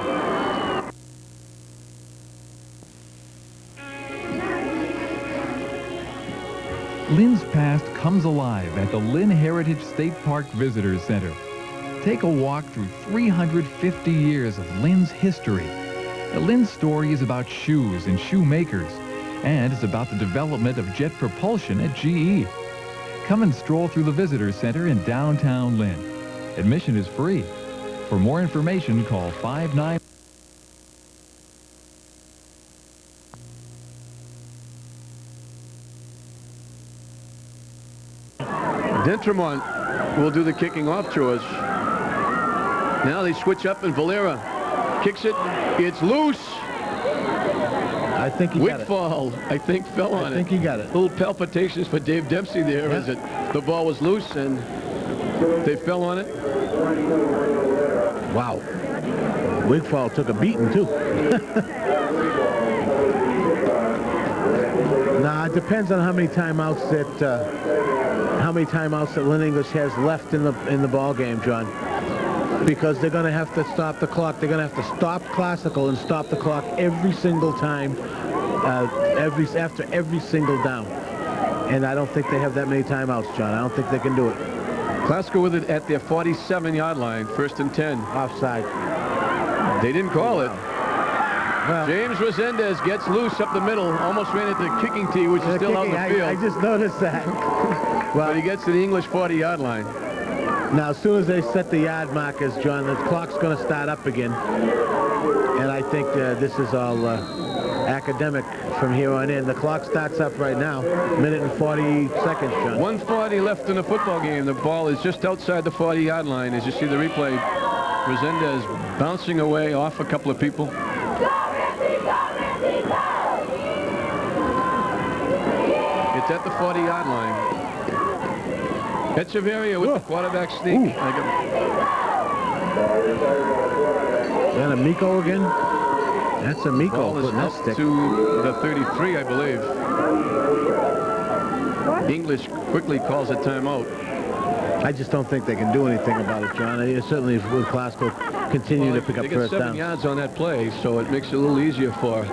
Lynn's past comes alive at the Lynn Heritage State Park Visitors Center. Take a walk through 350 years of Lynn's history. The Lynn story is about shoes and shoemakers, and it's about the development of jet propulsion at GE. Come and stroll through the Visitors Center in downtown Lynn. Admission is free. For more information, call 59. Dentremont will do the kicking off chores. Now they switch up, and Valera kicks it. It's loose. I think he got it. Wigfall, I think, fell on it. I think he got it. Little palpitations for Dave Dempsey there as the ball was loose and they fell on it. Wow. Wigfall took a beating, too. Nah, it depends on how many timeouts that Lynn English has left in the ball game, John. Because they're going to have to stop the clock. They're going to have to stop Classical and stop the clock every single time, after every single down. And I don't think they have that many timeouts, John. I don't think they can do it. Classical with it at their 47-yard line, 1st and 10. Offside. They didn't call it. Well, James Resendez gets loose up the middle, almost ran into the kicking tee, which is still out in the field. I just noticed that. Well, but he gets to the English 40-yard line. Now, as soon as they set the yard markers, John, the clock's going to start up again. And I think this is all academic from here on in. The clock starts up right now, 1:40 seconds, John. 1:40 left in the football game. The ball is just outside the 40-yard line. As you see the replay, Resendez bouncing away off a couple of people. It's at the 40-yard line. Echeverria with the quarterback sneak. Then a Miko again. That's a Miko. Ball is up to the 33, I believe. English quickly calls a timeout. I just don't think they can do anything about it, John. Certainly, with Classical continue to pick up first down. They get 7 yards on that play, so it makes it a little easier for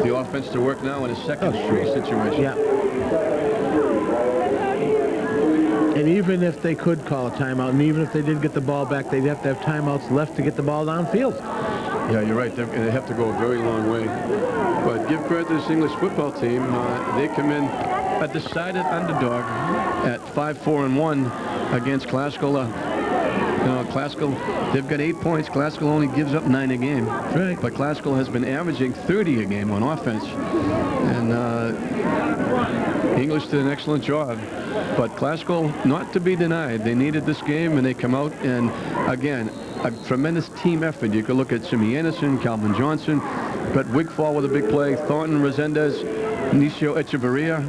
the offense to work now in a 2nd and 3 situation. Yeah. And even if they could call a timeout, and even if they did get the ball back, they'd have to have timeouts left to get the ball downfield. Yeah, you're right. They have to go a very long way. But give credit to this English football team. They come in a decided underdog at 5-4-1 against Classical. You know, Classical, they've got 8 points. Classical only gives up 9 a game. Right. But Classical has been averaging 30 a game on offense. And English did an excellent job. But Classical, not to be denied, they needed this game, and they come out, and again, a tremendous team effort. You could look at Simi Anderson, Calvin Johnson, but Wigfall with a big play, Thornton, Resendez, Nicio Echeverria.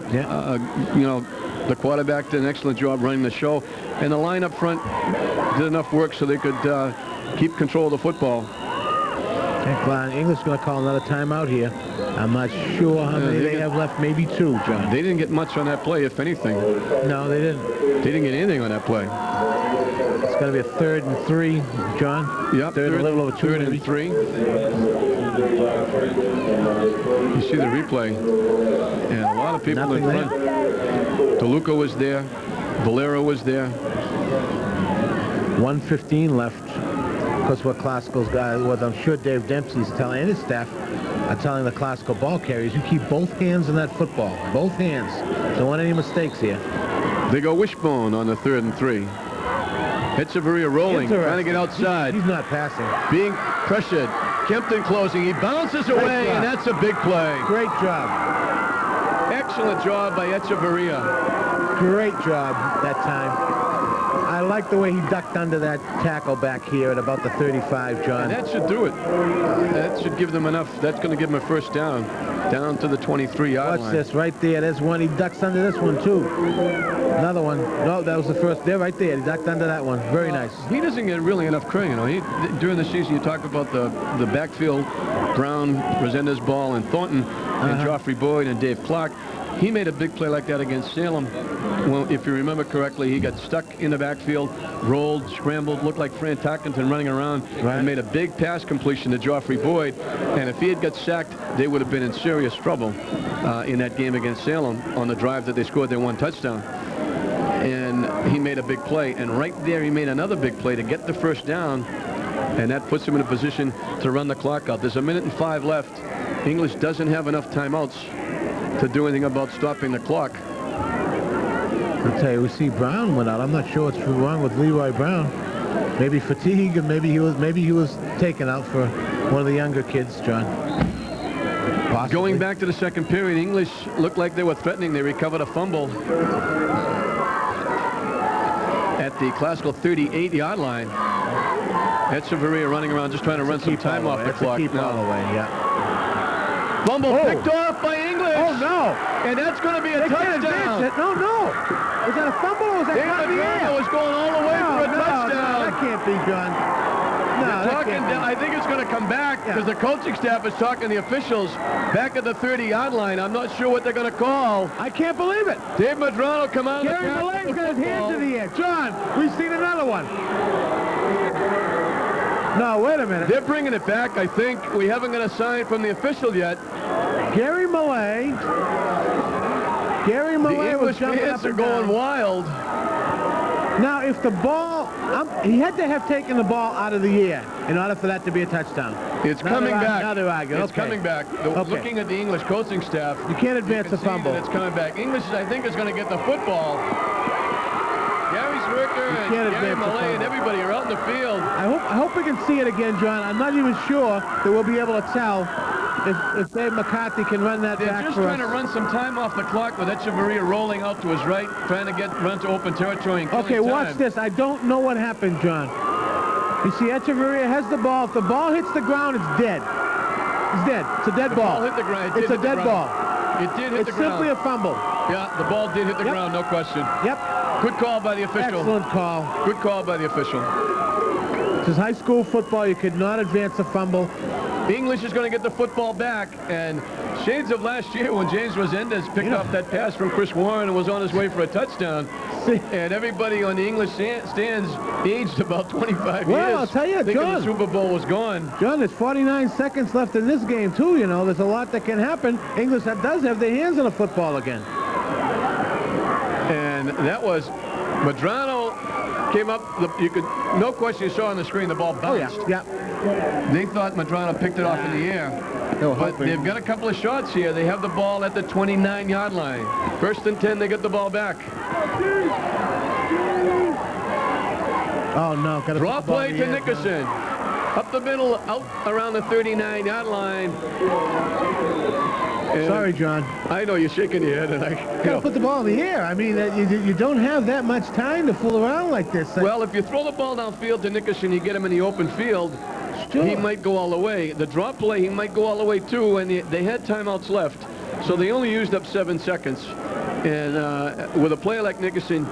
You know, the quarterback did an excellent job running the show, and the line up front did enough work so they could keep control of the football. English going to call another timeout here. I'm not sure how many they have left. Maybe 2, John. They didn't get much on that play, if anything. No, they didn't. They didn't get anything on that play. It's going to be a 3rd and 3, John. Yep, third a little over 2. 3rd and 3. You see the replay, and a lot of people Nothing in front. DeLuca was there. Valero was there. 1:15 left. Because what Classical's guys, what I'm sure Dave Dempsey's telling, and his staff are telling the Classical ball carriers, you keep both hands in that football. Both hands. Don't want any mistakes here. They go wishbone on the 3rd and 3. Echeverria rolling, trying to get outside. He's not passing. Being pressured. Kempton closing. He bounces away, and that's a big play. Great job. Excellent job by Echeverria. Great job that time. I like the way he ducked under that tackle back here at about the 35, John. And that should do it. That should give them enough. That's going to give them a first down to the 23-yard line. What's this right there? There's one. He ducks under this one, too. Another one. No, that was the first. There, right there. He ducked under that one. Very nice. He doesn't get really enough credit. You know, during the season, you talk about the backfield, Brown, Resendez Ball, and Thornton, and Joffrey Boyd, and Dave Clark. He made a big play like that against Salem. Well, if you remember correctly, he got stuck in the backfield, rolled, scrambled, looked like Fran Tarkenton running around, and made a big pass completion to Joffrey Boyd. And if he had got sacked, they would have been in serious trouble in that game against Salem on the drive that they scored their 1 touchdown. And he made a big play. And right there, he made another big play to get the first down. And that puts him in a position to run the clock out. There's 1 minute and 5 left. English doesn't have enough timeouts to do anything about stopping the clock. I'll tell you, we see brown went out. I'm not sure what's wrong with Leroy Brown. Maybe fatigue, and maybe he was taken out for one of the younger kids, John. Possibly. Going back to the second period, English looked like they were threatening. They recovered a fumble at the Classical 38-yard line. Echeverria running around just trying to run some time off the clock. Keep all the way, yeah. Fumble picked off by English. Oh, no. And that's going to be a touchdown. No, no. Was that a fumble or was that caught in the air? Was going all the way for a touchdown. No, that can't be, John. No, I think it's going to come back because the coaching staff is talking to the officials back at the 30-yard line. I'm not sure what they're going to call. I can't believe it. Dave Madrano come out. Gary Millay's got his hands in the air. John, we've seen another one. No, wait a minute. They're bringing it back, I think. We haven't got a sign from the official yet. Gary Millay was jumping up and down. Going wild. Now, if the ball, he had to have taken the ball out of the air in order for that to be a touchdown. It's coming back. Another argument. It's coming back. Looking at the English coaching staff, you can't advance a fumble. It's coming back. English, I think, is going to get the football. Gary Zwerker and Gary Millay and everybody are out in the field. I hope we can see it again, John. I'm not even sure that we'll be able to tell if Dave McCarthy can run that back for us. They're just trying to run some time off the clock with Echeverria rolling out to his right, trying to run to open territory and okay, watch this. I don't know what happened, John. You see, Echeverria has the ball. If the ball hits the ground, it's dead. It's dead. It's a dead ball. Hit the ground. It's a dead ball. It did hit the ground. It's simply a fumble. Yeah, the ball did hit the ground, no question. Yep. Good call by the official. Excellent call. Good call by the official. This is high school football. You could not advance a fumble. English is going to get the football back, and shades of last year when James Resendez picked up that pass from Chris Warren and was on his way for a touchdown, and everybody on the English stands aged about 25 years. Well, I'll tell you, John, the Super Bowl was gone. John, there's 49 seconds left in this game, too, you know. There's a lot that can happen. English does have their hands on the football again. And that was Madrano came up. No question, you saw on the screen the ball bounced. Oh, yeah. They thought Madrano picked it off in the air. But they've got a couple of shots here. They have the ball at the 29-yard line. 1st and 10, they get the ball back. Oh, no. Got to Draw play to Nickerson. Up the middle, out around the 39-yard line. And sorry, John. I know you're shaking your head, and Got to put the ball in the air. I mean, you don't have that much time to fool around like this. Well, if you throw the ball downfield to Nickerson, you get him in the open field. Sure. He might go all the way. The draw play, he might go all the way too, and they had timeouts left, so they only used up 7 seconds. And with a player like Nickerson,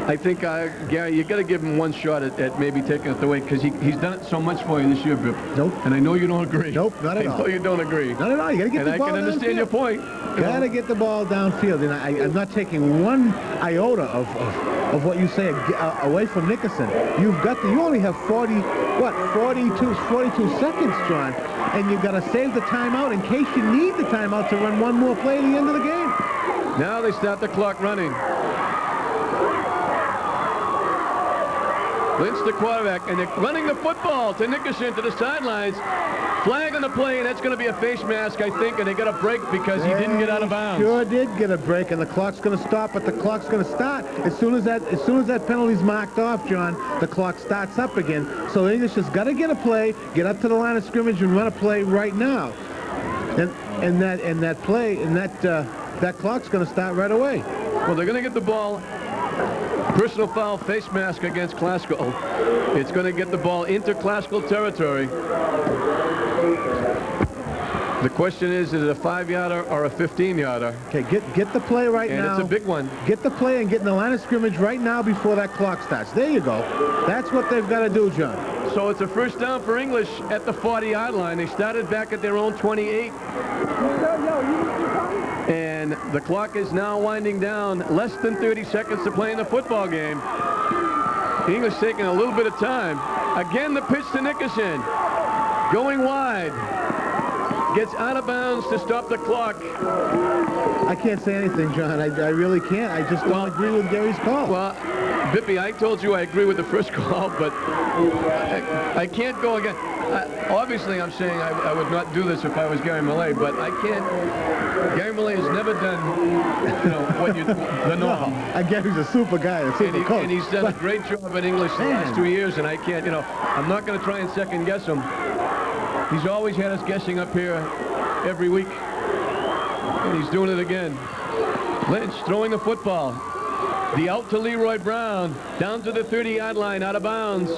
I think, Gary, you got to give him one shot at maybe taking it away, because he's done it so much for you this year, Bip. Nope. And I know you don't agree. Nope, not at all. I know you don't agree. Not at all. You got to get the ball downfield. And I can understand your point. Got to get the ball downfield. And I'm not taking one iota of what you say away from Nickerson. You only have 42 seconds, John. And you've got to save the timeout in case you need the timeout to run one more play at the end of the game. Now they start the clock running. Lynch, the quarterback, and they're running the football to Nickerson to the sidelines. Flag on the play, and that's going to be a face mask, I think, and they got a break because he didn't get out of bounds. Sure did get a break, and the clock's going to stop, but the clock's going to start as soon as that penalty's marked off, John. The clock starts up again. So English has got to get a play, get up to the line of scrimmage, and run a play right now. And that clock's going to start right away. Well, they're going to get the ball. Personal foul, face mask against Classical. It's going to get the ball into Classical territory. The question is it a 5-yarder or a 15-yarder? Okay, get the play right now. And it's a big one. Get the play and get in the line of scrimmage right now before that clock starts. There you go. That's what they've got to do, John. So it's a first down for English at the 40-yard line. They started back at their own 28. And the clock is now winding down. Less than 30 seconds to play in the football game. English taking a little bit of time. Again, the pitch to Nickerson. Going wide. Gets out of bounds to stop the clock. I can't say anything, John. I really can't. I just don't agree with Gary's call. Well, Bippy, I told you I agree with the first call, but I can't go again. Obviously, I'm saying I would not do this if I was Gary Millay, but I can't. Gary Millay has never done, the norm. No, Gary's a super guy, a super coach. And he's done a great job in English the last 2 years, and I can't, I'm not going to try and second guess him. He's always had us guessing up here every week, and he's doing it again. Lynch throwing the football. The out to Leroy Brown, down to the 30-yard line, out of bounds.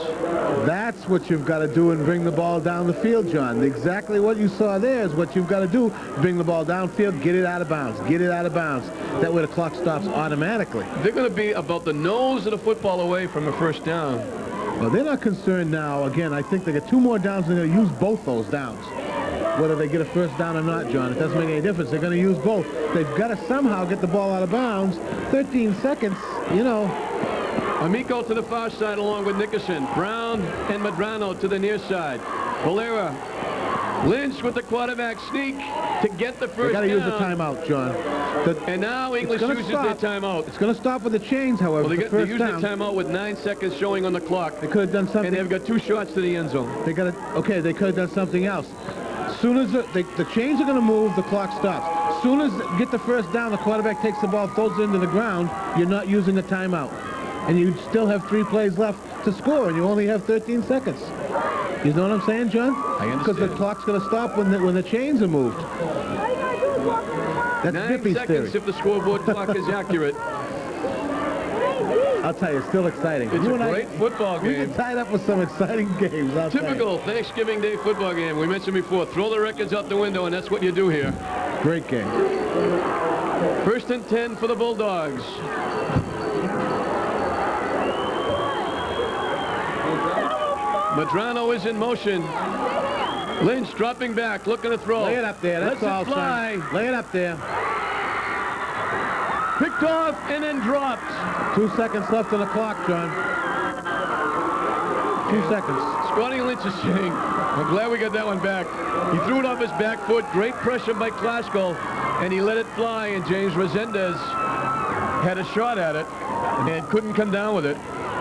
That's what you've got to do and bring the ball down the field, John. Exactly what you saw there is what you've got to do. Bring the ball downfield, get it out of bounds. Get it out of bounds. That way the clock stops automatically. They're going to be about the nose of the football away from a first down. Well, they're not concerned now. Again, I think they got 2 more downs and they're going to use both those downs. Whether they get a first down or not, John, it doesn't make any difference. They're going to use both. They've got to somehow get the ball out of bounds. 13 seconds, Amico to the far side along with Nickerson. Brown and Medrano to the near side. Valera. Lynch with the quarterback sneak to get the first down. They got to use the timeout, John. And now English uses their timeout. It's going to stop with the chains, however. Well, they use their timeout with 9 seconds showing on the clock. They could have done something. And they've got 2 shots to the end zone. They could have done something else. As soon as the chains are going to move, the clock stops. As soon as they get the first down, the quarterback takes the ball, throws it into the ground, you're not using the timeout. And you still have 3 plays left to score, and you only have 13 seconds. You know what I'm saying, John? I understand. Because the clock's going to stop when the chains are moved. That's 9 Bippy's seconds theory. if the scoreboard clock is accurate. I'll tell you, it's still exciting. It's a great football game. We get tied up with some exciting games. Typical Thanksgiving Day football game. We mentioned before, throw the records out the window, and that's what you do here. Great game. 1st and 10 for the Bulldogs. Medrano is in motion. Lynch dropping back, looking to throw. Lay it up there. That's all, fly. son. Lay it up there. Picked off and then dropped. 2 seconds left on the clock, John. 2 seconds. Scotty Lynch is saying, I'm glad we got that one back. He threw it off his back foot. Great pressure by Klasko, and he let it fly, and James Resendez had a shot at it and couldn't come down with it.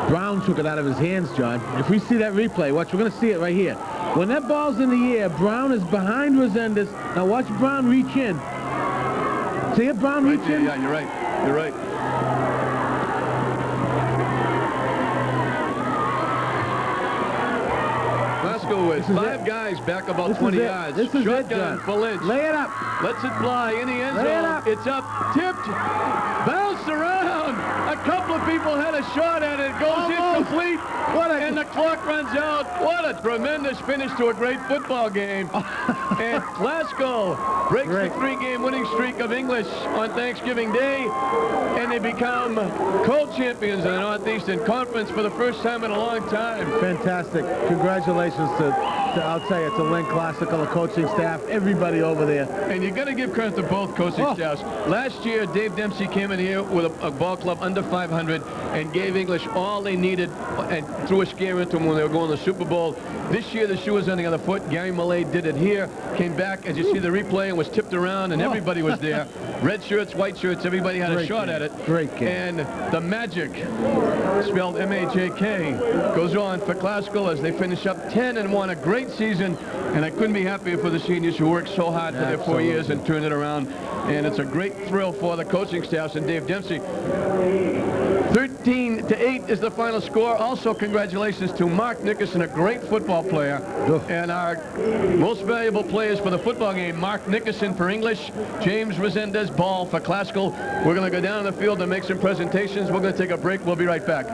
Brown took it out of his hands, John. If we see that replay, watch, we're going to see it right here. When that ball's in the air, Brown is behind Resendez. Now watch Brown reach in. See it, Brown reach in? Yeah, you're right. You're right. Classical with is 5 it. guys back about This 20 is it. yards. This is it, Shotgun John. for Lynch. Lay it up. Lets it fly in the end Lay it zone. up. It's up, tipped, bounced around. A couple of people had a shot at it. Goes Almost. incomplete. What a- And the clock runs out. What a tremendous finish to a great football game. And Glasgow breaks Great. the 3-game winning streak of English on Thanksgiving Day. And they become co-champions in the Northeastern Conference for the first time in a long time. Fantastic. Congratulations I'll tell you, to Lynn Classical, the coaching staff, everybody over there. And you got to give credit to both coaching staffs. Last year, Dave Dempsey came in here with a ball club under 500 and gave English all they needed and threw a scare into them when they were going to the Super Bowl. This year, the shoe was on the other foot. Gary Millay did it here, came back, as you see the replay, and was tipped around, and everybody was there. Red shirts, white shirts, everybody had a shot at it. Great game. And the magic, spelled M-A-J-K, goes on for Classical as they finish up 10-1, a great season, and I couldn't be happier for the seniors who worked so hard for their 4 years and turned it around. And it's a great thrill for the coaching staffs and Dave Dempsey. 13-8 is the final score. Also, congratulations to Mark Nickerson, a great football player. And our most valuable players for the football game, Mark Nickerson for English, James Resendez Ball for Classical. We're going to go down the field and make some presentations. We're going to take a break. We'll be right back.